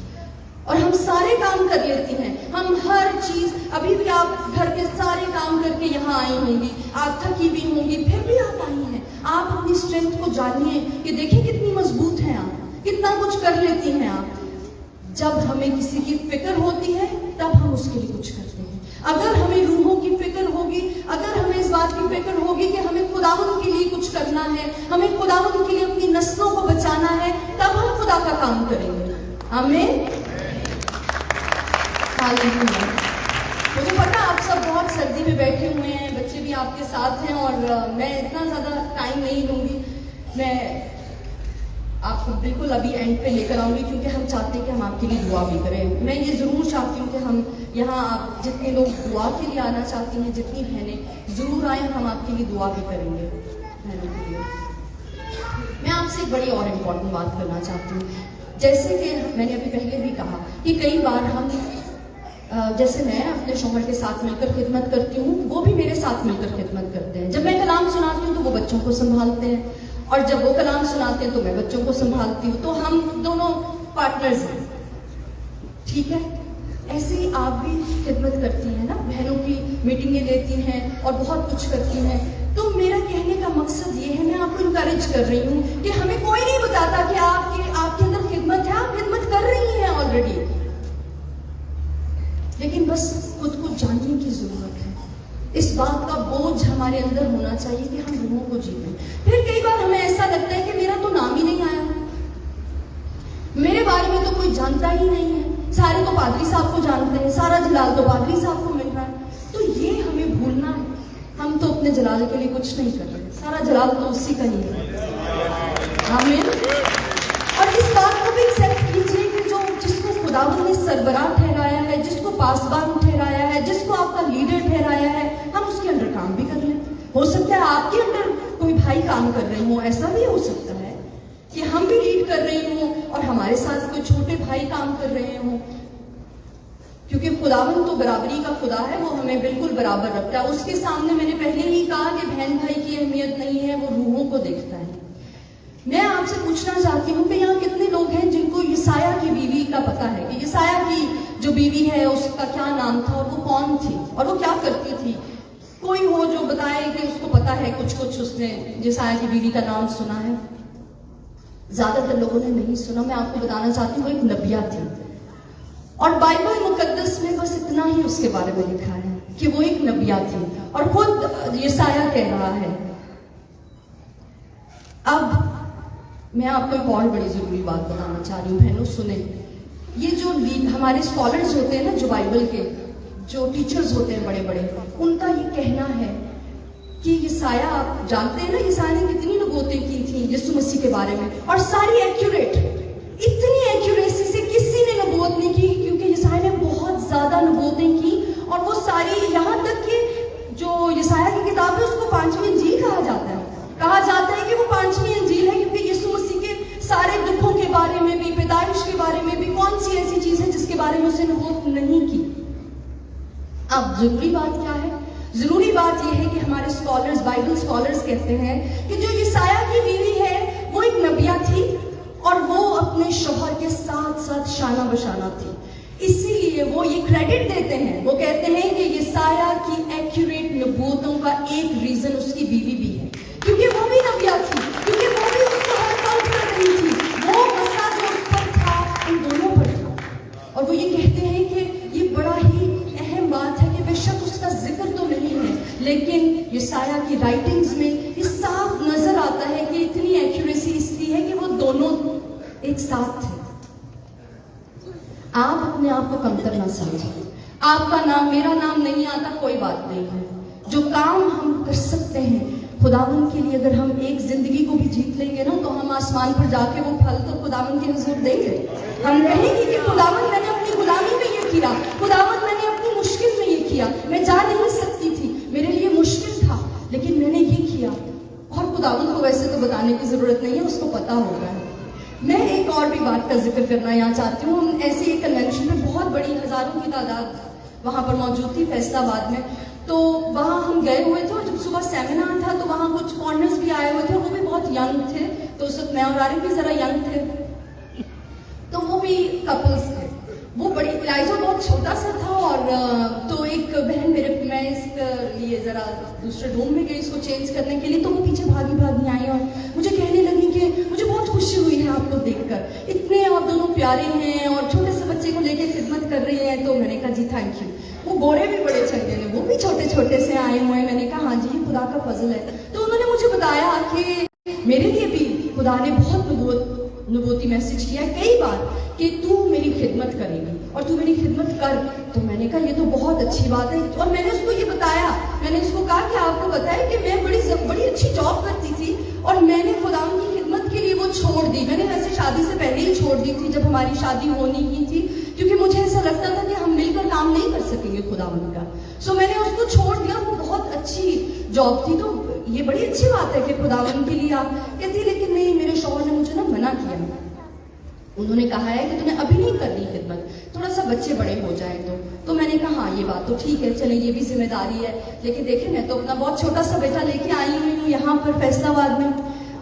और हम सारे काम कर लेती हैं, हम हर चीज। अभी भी आप घर के सारे काम करके यहाँ आई होंगी, आप थकी भी होंगी, फिर भी आप आई हैं। आप अपनी स्ट्रेंथ को जानिए कि देखिए कितनी मजबूत हैं आप, कितना कुछ कर लेती हैं आप। जब हमें किसी की फिक्र होती है, तब हम उसके लिए कुछ करते हैं। अगर हमें रूहों की फिक्र होगी, अगर हमें इस बात की फिक्र होगी कि हमें खुदावंद के लिए कुछ करना है, हमें खुदावंद के लिए अपनी नस्लों को बचाना है, तब हम खुदा का काम करेंगे। आमीन। हालेलुया। मुझे पता आप सब बहुत सर्दी में बैठे हुए हैं, बच्चे भी आपके साथ हैं, और मैं इतना ज़्यादा टाइम नहीं लूँगी। मैं आपको बिल्कुल अभी एंड पे लेकर आऊँगी, क्योंकि हम चाहते हैं कि हम आपके लिए दुआ भी करें। मैं ये ज़रूर चाहती हूँ कि हम यहाँ आप जितने लोग दुआ के लिए आना चाहती हैं, जितनी बहनें ज़रूर आए, हम आपके लिए दुआ भी करेंगे बहनों के लिए। मैं आपसे एक बड़ी और इम्पोर्टेंट बात करना चाहती हूँ। जैसे कि मैंने अभी पहले भी कहा कि कई बार हम जैसे मैं अपने शौहर के साथ मिलकर खिदमत करती हूँ, वो भी मेरे साथ मिलकर खिदमत करते हैं। जब मैं कलाम सुनाती हूँ तो वो बच्चों को संभालते हैं, और जब वो कलाम सुनाते हैं तो मैं बच्चों को संभालती हूँ। तो हम दोनों पार्टनर्स हैं, ठीक है। ऐसे ही आप भी खिदमत करती हैं ना, बहनों की मीटिंगें लेती हैं और बहुत कुछ करती हैं। तो मेरा कहने का मकसद ये है, मैं आपको इनकरेज कर रही हूँ कि हमें कोई नहीं बताता कि आपके अंदर खिदमत है, आप खिदमत कर रही हैं ऑलरेडी, लेकिन बस खुद को जानने की जरूरत है। इस बात का बोझ हमारे अंदर होना चाहिए कि हम रूहों को जीतें। फिर कई बार हमें ऐसा लगता है कि मेरा तो नाम ही नहीं आया, मेरे बारे में तो कोई जानता ही नहीं है, सारे तो पादरी साहब को जानते हैं, सारा जलाल तो पादरी साहब को मिल रहा है। तो ये हमें भूलना है, हम तो अपने जलाल के लिए कुछ नहीं कर रहे, सारा जलाल तो उसी का ही है। आमीन। और इस बात को भी एक्सेप्ट कीजिए कि जिसको खुदावंद ने सरबराह ठहराया है, जिसको पासबान ठहराया है, जिसको आपका लीडर ठहराया है, हम उसके अंदर काम भी कर लें। हो सकता है आपके अंदर कोई भाई काम कर रहे हो, ऐसा भी हो सकता है कि हम भी लीड कर रही हूँ और हमारे साथ कोई छोटे भाई काम कर रहे हों। क्योंकि खुदावन तो बराबरी का खुदा है, वो हमें बिल्कुल बराबर रखता है। उसके सामने मैंने पहले ही कहा कि बहन भाई की अहमियत नहीं है, वो रूहों को देखता है। मैं आपसे पूछना चाहती हूँ कि यहाँ कितने लोग हैं जिनको यसाया की बीवी का पता है कि यसाया की जो बीवी है उसका क्या नाम था और वो कौन थी और वो क्या करती थी? कोई हो जो बताए कि उसको पता है, कुछ उसने यसाया की बीवी का नाम सुना है? ज्यादातर लोगों ने नहीं सुना। मैं आपको बताना चाहती हूँ वो एक नबिया थी और बाइबल मुकद्दस में बस इतना ही उसके बारे में लिखा है कि वो एक नबिया थी और खुद यसाया कह रहा है। अब मैं आपको एक और बड़ी जरूरी बात बताना चाह रही हूँ, बहनों सुने। ये जो हमारे स्कॉलर्स होते हैं ना, जो बाइबल के जो टीचर्स होते हैं बड़े बड़े, उनका ये कहना है कि यसाया, आप जानते हैं ना यसाया ने कितनी नबूवतें की थी यीशु मसीह के बारे में, और सारी एक्यूरेट, इतनी एक्यूरेसी से किसी ने नबूवत नहीं की, क्योंकि यसाया ने बहुत ज्यादा नबूवतें की और वो सारी, यहाँ तक कि जो यसाया की किताब है उसको 5वीं इंजील कहा जाता है। कहा जाता है कि वो 5वीं इंजील है क्योंकि यीशु मसीह के सारे दुखों के बारे में भी, पैदाइश के बारे में भी, कौन सी ऐसी चीज है जिसके बारे में उसे नबूवत नहीं की। अब जरूरी बात क्या है? जरूरी बात यह है कि हमारे स्कॉलर्स, बाइबल स्कॉलर्स कहते हैं कि जो यसाया की बीवी है वो एक नबिया थी और वो अपने शौहर के साथ साथ शाना बशाना थी। इसीलिए वो ये क्रेडिट देते हैं, वो कहते हैं कि यसाया की एक्यूरेट नबूवतों का एक रीजन उसकी बीवी भी है, क्योंकि वो भी नबिया थी, क्योंकि वो भी उसको हेल्प आउट कर रही थी। वो मसला जो उस पर था उन दोनों पर था। और वो ये कहते हैं कि ये बड़ा ही अहम बात है कि बेशक उसका जिक्र तो नहीं है, लेकिन यसाया की राइटिंग्स में ये साफ नजर आता है कि इतनी एक्यूरेसी इसलिए है कि वो दोनों एक साथ थे। आप अपने आप को कमतर ना समझें। आपका नाम, मेरा नाम नहीं आता, कोई बात नहीं है। जो काम हम कर सकते हैं खुदावन के लिए, अगर हम एक जिंदगी को भी जीत लेंगे ना, तो हम आसमान पर जाके वो फल तो खुदावन के हुजूर देंगे। हम कहेंगे कि खुदावन मैंने अपनी गुलामी में ये किया, खुदावन मैंने अपनी मुश्किल में ये किया, मैं जा नहीं सकती थी, मेरे लिए मुश्किल था, लेकिन मैंने ये किया। और खुदावन को वैसे तो बताने की जरूरत नहीं है, उसको पता होगा है। मैं एक और भी बात का जिक्र करना यहाँ चाहती हूँ। हम ऐसे एक कन्वेंशन में बहुत बड़ी हजारों की तादाद वहाँ पर मौजूद थी फैसलाबाद में, तो वहाँ हम गए हुए थे और जब सुबह सेमिनार था तो वहाँ कुछ फॉरेनर्स भी आए हुए थे, वो भी बहुत यंग थे, तो उस वक्त मैं और आरिफ भी जरा यंग थे, तो वो भी कपल्स थे। वो बड़ी, इलाइजा बहुत छोटा सा था और तो एक बहन मैं इसके लिए जरा दूसरे रूम में गई इसको चेंज करने के लिए, तो वो पीछे भागी भागी आई और मुझे कहने लगी कि मुझे बहुत खुशी हुई है आपको देखकर, इतने आप दोनों प्यारे हैं और छोटे से बच्चे को लेकर खिदमत कर रही हैं। तो मैंने कहा जी थैंक यू। वो गोरे भी बड़े चंगे ने, वो भी छोटे छोटे से आए हुए हैं। मैंने कहा हाँ जी ये खुदा का फजल है। तो उन्होंने मुझे बताया कि मेरे लिए भी खुदा ने बहुत नबूवती मैसेज किया है कई बार कि तू मेरी खिदमत करेगी और तू मेरी खिदमत कर। तो मैंने कहा ये तो बहुत अच्छी बात है। और मैंने उसको ये बताया, मैंने उसको कहा कि आपको पता है कि मैं बड़ी अच्छी जॉब करती थी और मैंने खुदा की खिदमत के लिए वो छोड़ दी। मैंने वैसे शादी से पहले ही छोड़ दी थी, जब हमारी शादी होनी ही थी, क्योंकि मुझे ऐसा लगता था कि हम मिलकर काम नहीं कर सकेंगे खुदावन का। सो मैंने उसको छोड़ दिया। वो बहुत अच्छी जॉब थी। तो ये बड़ी अच्छी बात है कि खुदावन के लिए आप कहती, लेकिन नहीं, मेरे शौहर ने मुझे ना मना किया। उन्होंने कहा है कि तुम्हें अभी नहीं करनी खिदमत, थोड़ा सा बच्चे बड़े हो जाए तो मैंने कहा हाँ ये बात तो ठीक है, चले ये भी जिम्मेदारी है, लेकिन देखिए मैं तो अपना बहुत छोटा सा बेटा लेके आई हुई हूँ यहाँ पर फैसलाबाद में।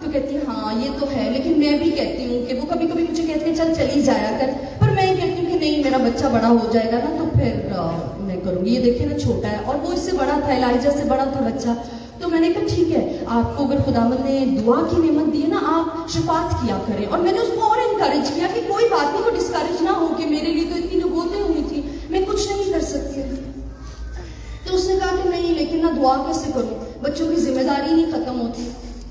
तो कहती है हाँ ये तो है, लेकिन मैं भी कहती हूँ कि वो कभी कभी मुझे कहती है चल चली जाया कर, पर मैं कहती हूँ कि नहीं मेरा बच्चा बड़ा हो जाएगा ना तो फिर मैं करूँगी। ये देखिए ना छोटा है और वो इससे बड़ा था, इलाइजा से बड़ा था बच्चा। तो मैंने कहा ठीक है, आपको अगर खुदावंद ने दुआ की नेमत दी है ना, आप शफात किया करें। और मैंने उसको और इनकरेज किया कि कोई बात नहीं, वो डिस्करेज ना हो कि मेरे लिए तो इतनी नबूवतें हुई थी, मैं कुछ नहीं कर सकती। तो उसने कहा कि नहीं, लेकिन ना दुआ कैसे करूं, बच्चों की जिम्मेदारी नहीं खत्म होती।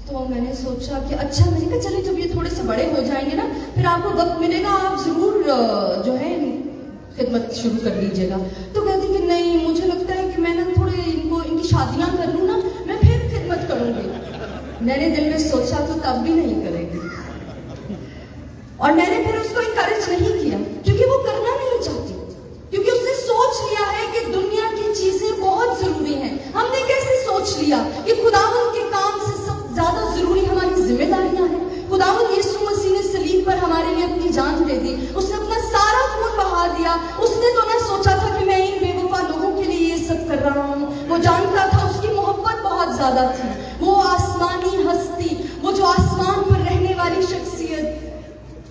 तो मैंने सोचा कि अच्छा, मैंने कहा चलिए जब ये थोड़े से बड़े हो जाएंगे ना, फिर आपको वक्त मिलेगा, आप जरूर जो है खिदमत शुरू कर लीजिएगा। तो कहती कि नहीं, मुझे लगता है कि मैं ना थोड़े इनकी शादियां कर लूँ ना, मैं फिर खिदमत करूंगी। मैंने दिल में सोचा तो तब भी नहीं करेगी, और मैंने फिर उसको इनकरेज नहीं किया, क्योंकि वो करना नहीं चाहती, क्योंकि उसने सोच लिया है कि दुनिया की चीजें बहुत जरूरी हैं। हमने कैसे सोच लिया कि खुदावंद के काम से सब ज्यादा जरूरी हमारी जिम्मेदारियां हैं। खुदावंद यीशु मसीह ने सलीब पर हमारे लिए अपनी जान दे दी, उसने अपना सारा खून बहा दिया। उसने तो ना सोचा था ज्यादा थी। वो आसमानी हस्ती, वो जो आसमान पर रहने वाली शख्सियत,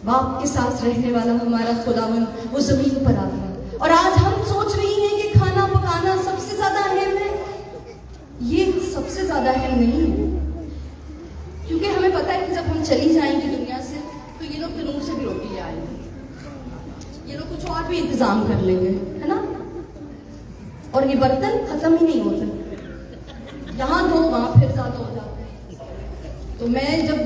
बाप के साथ रहने वाला हमारा खुदावन, वो जमीन पर आ गया। और आज हम सोच रही हैं कि खाना पकाना सबसे ज्यादा अहम है। ये सबसे ज्यादा अहम नहीं है, क्योंकि हमें पता है कि जब हम चली जाएंगे दुनिया से तो ये लोग तनूर से भी रोटी ले आएंगे, ये लोग कुछ और भी इंतजाम कर लेंगे, है ना। और ये बर्तन खत्म ही नहीं होते, यहाँ दो वहां फिर ज्यादा हो जाते हैं। तो मैं जब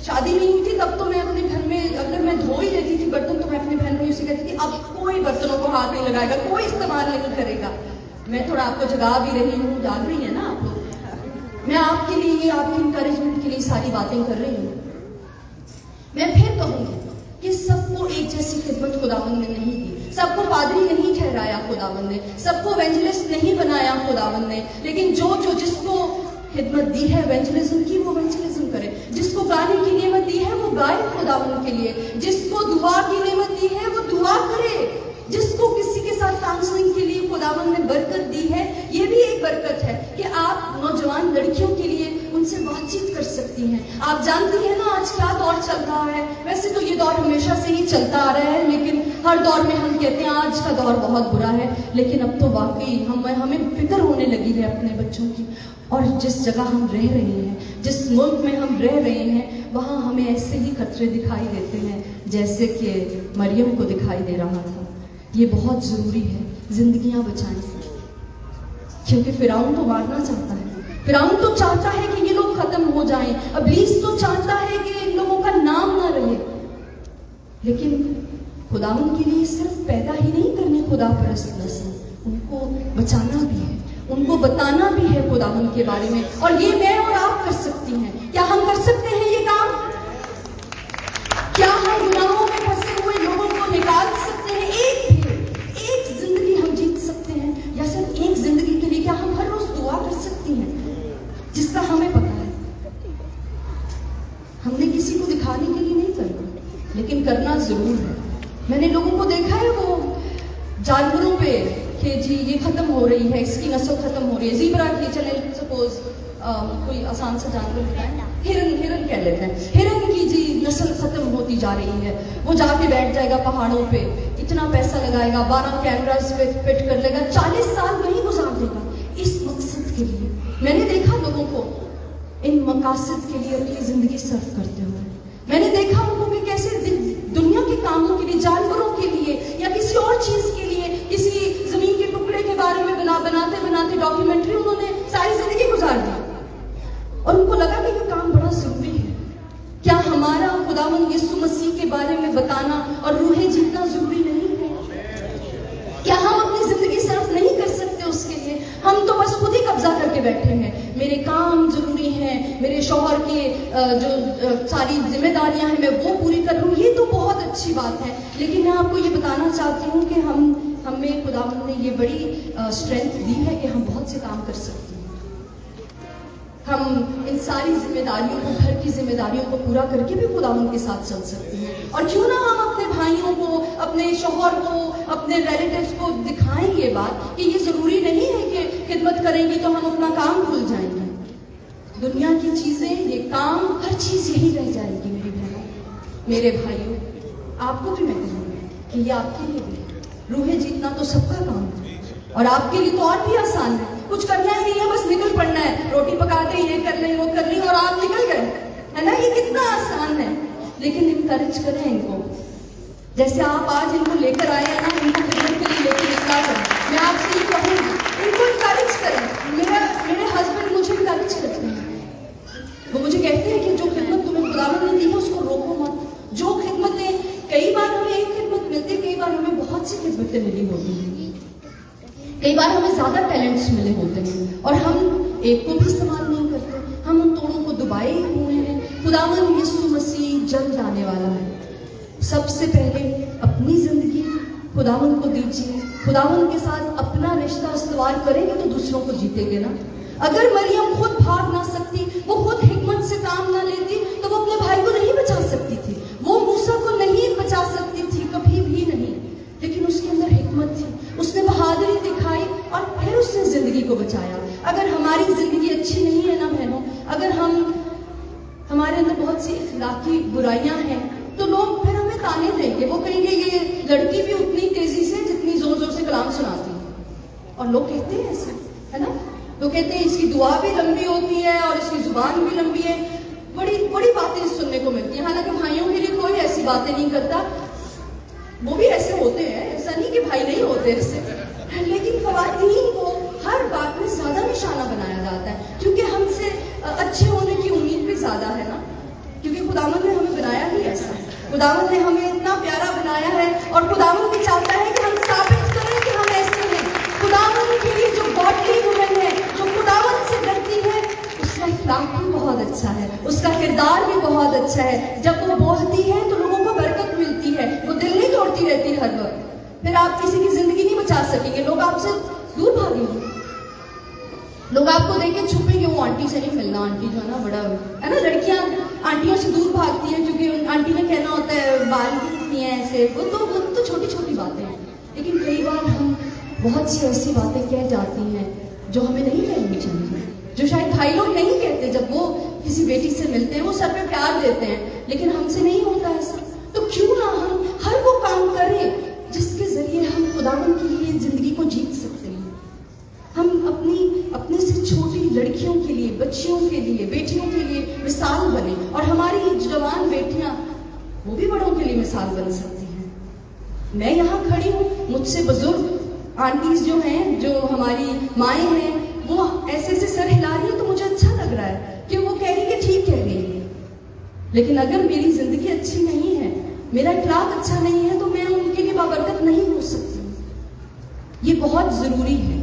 शादी नहीं हुई थी तब तो मैं अपने घर में अगर मैं धो ही लेती थी बर्तन, तो मैं अपनी बहन को उसे कहती थी अब कोई बर्तनों को हाथ नहीं लगाएगा, कोई इस्तेमाल नहीं करेगा। मैं थोड़ा आपको जगा भी रही हूँ, जाग रही है ना आप लोग, मैं आपके लिए, आपके इंकरेजमेंट के लिए सारी बातें कर रही हूँ। मैं फिर कहूंगी कि सबको एक जैसी खिदमत खुदावंद ने नहीं दी, सबको पादरी नहीं ठहराया खुदावंद ने, सबको एवेंजलिस्ट नहीं बनाया खुदावंद ने, लेकिन जो जिसको खिदमत दी है एवेंजलिज्म की, वो एवेंजलिज्म करे। जिसको गाने की नेमत दी है वो गाए खुदावंद के लिए, जिसको दुआ की नेमत दी है वो दुआ करे, जिसको किसी के साथ काउंसलिंग के लिए खुदावंद ने बरकत दी है, ये भी एक बरकत है कि आप नौजवान लड़कियों के लिए उनसे बातचीत कर सकती हैं। आप जानती हैं ना आज क्या दौर चल रहा है, वैसे तो ये दौर हमेशा से ही चलता आ रहा है, लेकिन हर दौर में हम कहते हैं आज का दौर बहुत बुरा है, लेकिन अब तो वाकई हमें फिक्र होने लगी है अपने बच्चों की। और जिस जगह हम रह रहे हैं, जिस मुल्क में हम रह रहे हैं, वहाँ हमें ऐसे ही खतरे दिखाई देते हैं जैसे कि मरियम को दिखाई दे रहा था। ये बहुत ज़रूरी है जिंदगियां बचाएं, क्योंकि फिरौन तो मारना चाहता है, फिरौन तो चाहता है कि ये लोग खत्म हो जाएं, इब्लीस तो चाहता है कि इन लोगों का नाम ना रहे। लेकिन खुदावन के लिए सिर्फ पैदा ही नहीं करने खुदा परस्त नस्ल, उनको बचाना भी है, उनको बताना भी है खुदावन के बारे में। और ये मैं और आप कर सकती हैं। क्या हम कर सकते हैं ये काम? क्या हम गुनाहों में फंसे हुए लोगों को निकाल सकते हैं? एक जिंदगी हम जीत सकते हैं, या सिर्फ एक जिंदगी के लिए क्या हम हर रोज दुआ कर सकती हैं जिसका हमें पता है? हमने किसी को दिखाने के लिए नहीं करना, लेकिन करना जरूर है। मैंने लोगों को देखा है वो जानवरों पे कि जी ये खत्म हो रही है, इसकी नस्ल खत्म हो रही है। ज़ीब्रा की, चले सपोज कोई आसान सा जानवर होता है, हिरन कह लेते हैं, हिरन की जी नस्ल खत्म होती जा रही है। वो जाके बैठ जाएगा पहाड़ों पे, इतना पैसा लगाएगा, 12 कैमरास फिट कर लेगा, 40 साल वहीं गुजार देगा इस मकसद के लिए। मैंने देखा लोगों को इन मकासद के लिए अपनी जिंदगी सर्व करते हुए। मैंने देखा उनको कि कैसे दुनिया के कामों के लिए, जानवरों के लिए या किसी और चीज के लिए, किसी जमीन के टुकड़े के बारे में बनाते बनाते डॉक्यूमेंट्री उन्होंने सारी जिंदगी गुजार दी, और उनको लगा कि ये काम बड़ा जरूरी है। क्या हमारा खुदावंद यीशु मसीह के बारे में बताना और रूहें जीतना जरूरी नहीं है? क्या हम अपनी जिंदगी सर्व नहीं कर सकते उसके लिए? हम तो बस खुद ही कब्जा करके बैठे हैं, मेरे काम जरूरी हैं, मेरे शौहर की जो सारी जिम्मेदारियां हैं मैं वो पूरी कर लूँ। ये तो बहुत अच्छी बात है, लेकिन मैं आपको ये बताना चाहती हूँ कि हमें खुदावंद ने ये बड़ी स्ट्रेंथ दी है कि हम बहुत से काम कर सकते हैं। हम इन सारी जिम्मेदारियों को, घर की जिम्मेदारियों को पूरा करके भी खुदावंद के साथ चल सकते हैं। और क्यों ना हम अपने भाइयों को, अपने शौहर को, अपने रिलेटिव्स को दिखाएं ये बात कि ये जरूरी नहीं है कि खिदमत करेंगे तो हम अपना काम भूल जाएंगे। दुनिया की चीजें, ये काम, हर चीज यही रह जाएगी। मेरी बहनों, मेरे भाइयों, आपको भी मैं कहूँगी कि ये आपके लिए भी है। रूहें जीतना तो सबका काम है, और आपके लिए तो और भी आसान है। कुछ करना ही नहीं है, बस निकल पड़ना है, रोटी पका दे, ये कर लें, वो कर लें, और आप निकल गए, है ना। ये कितना आसान है। लेकिन इनकरेज करें इनको, जैसे आप आज इनको लेकर आए हैं ना, इनको खिदमत के लिए लेकर निकला करें। मैं आपसे ये कहूँगी, इनको इनकरेज करें। मेरे हस्बैंड मुझे इनकरेज करते हैं, वो मुझे कहते हैं कि जो खिदमत तुम्हें खुदावंद ने दी है उसको रोको मत। जो खिदमतें, कई बार हमें एक खिदमत मिलती है, कई बार हमें बहुत सी खिदमतें मिली होती हैं, कई बार हमें ज्यादा टैलेंट्स मिले होते हैं, और हम एक को भी इस्तेमाल नहीं करते। हम उन तोड़ों को दुबाए हुए हैं। खुदावंद यीशु मसीह जल्द आने वाला है। सबसे पहले अपनी जिंदगी खुदावंद को दीजिए, खुदावंद के साथ अपना रिश्ता इस्तेमाल करेंगे तो दूसरों को जीतेंगे ना। अगर मरियम खुद भाग ना सकती, वो खुद हिकमत से काम ना लेती, तो वो अपने भाई को नहीं बचा सकती थी, वो मूसा को नहीं बचा सकती थी, कभी भी नहीं। लेकिन उसके अंदर हिकमत थी, उसने बहादुरी दिखाई और फिर उसने जिंदगी को बचाया। अगर हमारी जिंदगी अच्छी नहीं है ना बहनों, इखलाकी बुराइयां हैं तो लोग फिर हमें ताने देंगे। वो कहेंगे ये लड़की भी उतनी तेजी से जितनी जोर जोर से कलाम सुनाती है। और लोग कहते हैं ऐसा, है ना, लोग कहते हैं इसकी दुआ भी लंबी होती है और इसकी जुबान भी लंबी है। बड़ी बड़ी बातें सुनने को मिलती हैं। हालांकि भाइयों के लिए कोई ऐसी बातें नहीं करता, वो भी ऐसे होते हैं, ऐसा नहीं कि भाई नहीं होते ऐसे, लेकिन खवातीन को हर बात में ज्यादा निशाना बनाया जाता है क्योंकि हमसे अच्छे होने की उम्मीद भी ज्यादा है ना, क्योंकि खुदावंद ने हमें बनाया ही ऐसा। खुदावंद ने हमें इतना प्यारा बनाया है और खुदावंद भी चाहता है कि हम साबित करें कि हम ऐसे हैं। खुदावंद के लिए जो गॉडली वुमन है, जो खुदावंद से डरती है, उसका इखलाक भी बहुत अच्छा है, उसका किरदार भी बहुत अच्छा है। जब वो बोलती है तो लोगों को बरकत मिलती है, वो दिल नहीं तोड़ती रहती हर वक्त। फिर आप किसी की जिंदगी नहीं बचा सकेंगे, लोग आपसे दूर भागेंगे, लोग आपको देख के छुपेंगे, वो आंटी से नहीं मिलना, आंटी जो है ना बड़ा है ना, लड़कियां आंटियों से दूर भागती हैं क्योंकि आंटी ने कहना होता है बाल नहीं है ऐसे, वो तो छोटी छोटी बातें हैं। लेकिन कई बार हम बहुत सी ऐसी बातें कह जाती हैं जो हमें नहीं कहनी चाहिए, जो शायद भाई लोग नहीं कहते जब वो किसी बेटी से मिलते हैं, वो सर पे प्यार देते हैं, लेकिन हमसे नहीं होता ऐसा। तो क्यों ना हम हर वो काम करें जिसके जरिए हम खुदावंद के लिए जिंदगी को जीत सकते हैं। हम अपने से छोटी लड़कियों के लिए, बच्चियों के लिए, बेटियों के लिए मिसाल बने और हमारी जवान बेटियां वो भी बड़ों के लिए मिसाल बन सकती हैं। मैं यहाँ खड़ी हूँ, मुझसे बुजुर्ग आंटीज जो हैं, जो हमारी माएँ हैं, वो ऐसे ऐसे सर हिला रही है तो मुझे अच्छा लग रहा है कि वो कह रही कि ठीक कह रही है। लेकिन अगर मेरी जिंदगी अच्छी नहीं है, मेरा इखलाक अच्छा नहीं है, तो मैं उनके लिए बाबरकत नहीं हो सकती। ये बहुत जरूरी है।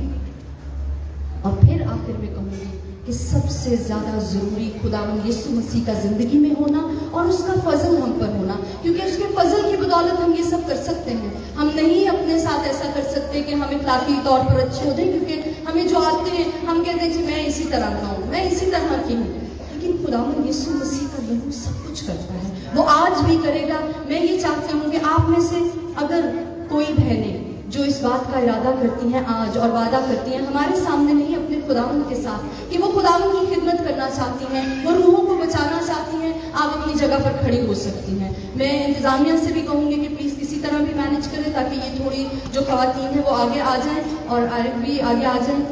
और फिर आखिर में कहूंगी कि सबसे ज्यादा जरूरी खुदावंद यीशु मसीह का जिंदगी में होना और उसका फजल हम पर होना, क्योंकि उसके फजल की बदौलत हम ये सब कर सकते हैं। हम नहीं अपने साथ ऐसा कर सकते कि हम इखलाकी तौर पर अच्छे हो जाए, क्योंकि हमें जो आते हैं हम कहते हैं कि मैं इसी तरह का हूँ, मैं इसी तरह की हूँ। लेकिन खुदावंद यीशु मसीह का लहू सब कुछ करता है, वो आज भी करेगा। मैं ये चाहती हूँ कि आप में से अगर कोई बहनें जो इस बात का इरादा करती हैं आज और वादा करती हैं हमारे सामने नहीं, अपने खुदावंद के साथ, कि वो खुदावंद की खिदमत करना चाहती हैं, वो रूहों को बचाना चाहती हैं, आप अपनी जगह पर खड़ी हो सकती हैं। मैं इंतजामिया से भी कहूँगी कि प्लीज़ किसी तरह भी मैनेज करें ताकि ये थोड़ी जो खवातीन है वो आगे आ जाएं और आरिफ भी आगे आ जाएं।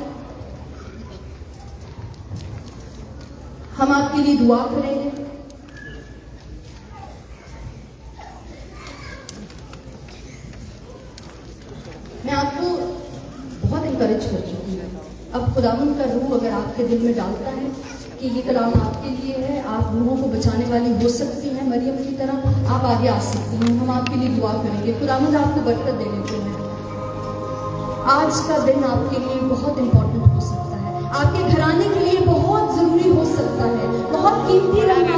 हम आपके लिए दुआ करेंगे। मैं आपको बहुत इंकरेज कर चुकी हूँ। अब खुदावंद का रूह अगर आपके दिल में डालता है कि ये कलाम आपके लिए है, आप रूहों को बचाने वाली हो सकती हैं मरियम की तरह, आप आगे आ सकती हैं। हम आपके लिए दुआ करेंगे। खुदावंद आपको बरकत देने को है। आज का दिन आपके लिए बहुत इंपॉर्टेंट हो सकता है, आपके घराने के लिए बहुत जरूरी हो सकता है, बहुत कीमती रहना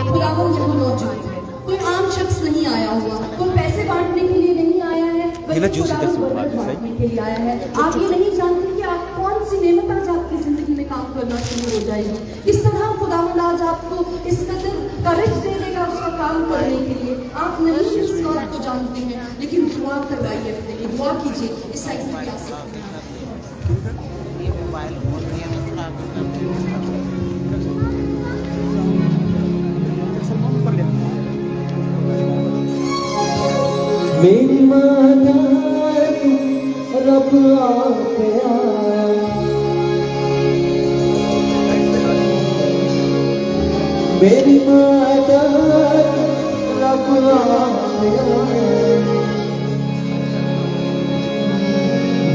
खुदावंद यहाँ मौजूद है। कोई आम शख्स नहीं आया हुआ, कोई पैसे बांटने के लिए नहीं आया है, बल्कि खुदावंद बरकत बांटने के लिए आया है। आप ये नहीं जानते कि आप कौन सी नेमत आज आपकी जिंदगी में काम करना शुरू हो जाएगी, किस तरह खुदावंद आज आपको इस कदर करेज दे देगा उसका काम करने के लिए। आप नहीं इस बात को जानते हैं, लेकिन दुआ करवाइए, अपने लिए दुआ कीजिए। इस साइड से क्या सकते हैं मेरी माता रब आके आया, मेरी माता रब आके आया,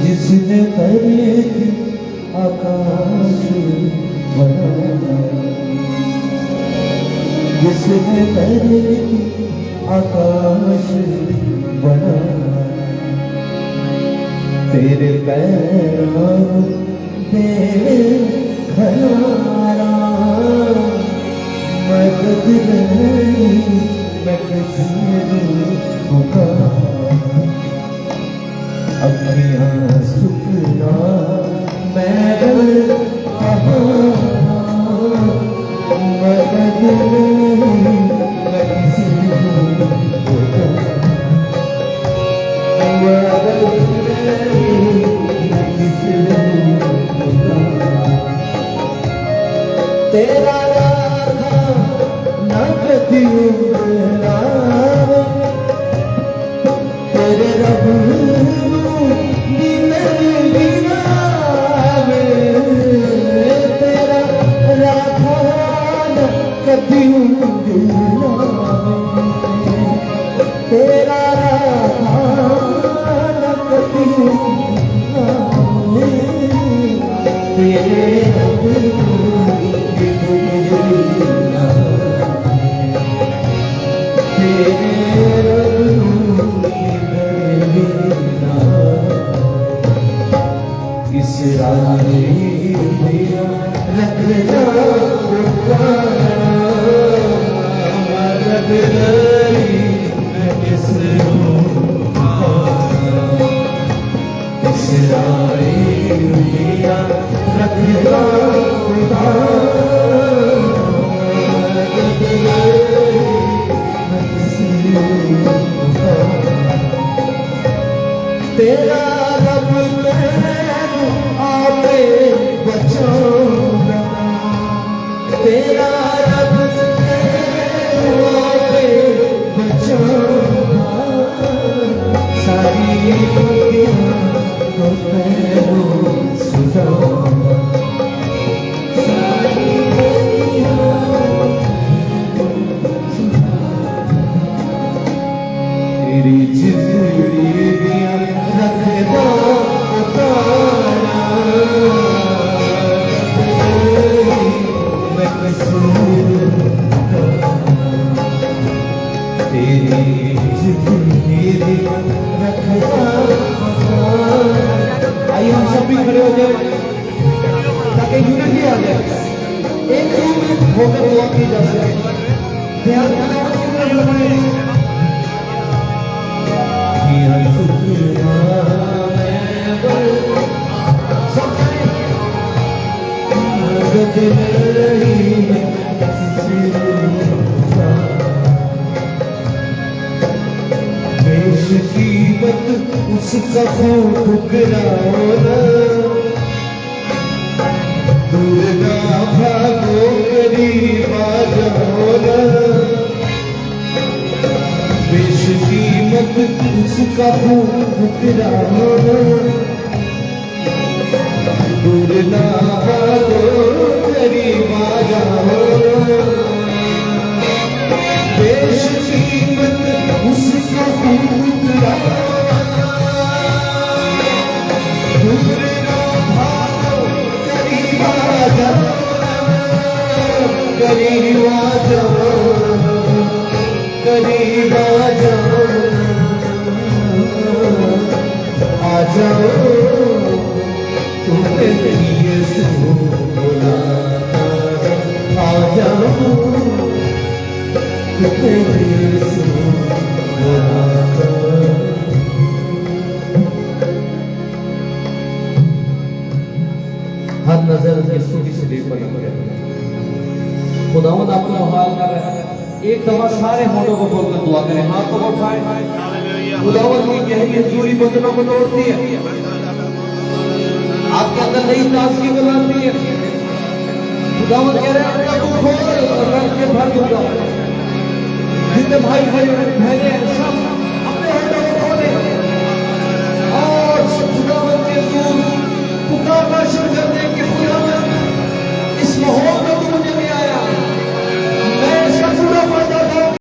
जिसने धरती आकाश बनाया, जिसने धरती आकाश बनाया, तेरे पैरों पे खलारा, मदद नहीं मैं किसी पुकारा, अपनियां सुखना मैं मदद नहीं मैं किसी पुकारा, तेरा राखा कदी मिलावे तेरे रब नूं नींदर गिरावे तेरा राधा न कदी मिलावे तेरा राधा न कदी मिलावे तेरे रब नूं नींदर तेरा रब तैनू आपे बचाऊंगा तेरा रब तैनू आपे बचाऊंगा सारी दुनिया को तैनू सुझाऊंगा सारी दुनिया तेरी जिंदगी रखदा उतारा मैं कसूर तेरी जिंदगी रखदा उतारा। आइए हम सब भी खड़े हो जाए ताकि यूनिटी आ जाए, एक रूप होकर दुआ की जा सके। ध्यान रखना कीमत उसका खून ठुकराओ ना दूर ना भागो करीब आ जाओ ना कीमत उसका खून ठुकराओ ना दूर ना भागो करीब आ जाओ बेश कीमत उसका खून ठुकराओ दूर ना भागो करीब आ जाओ करीब आ जाओ करीब आ जाओ आ जाओ तुम्हें लिए बोला आ जाओ तुम्हें लिए बोला। हर नजर यीशु की सलीब पर लग गया। खुदावंद अपना हाल कर रहा है। एक दफा सारे होठों को खोलकर दुआ करें, हाथ को उठाएं। खुदावंद की गहरी हजूरी बंधनों को तोड़ती है, आपके अंदर नई ताजगी को लाती है। खुदावंद कह रहे हैं अपना मुंह खोल और रख के भर दूंगा। जितने भाई बहने हैं सब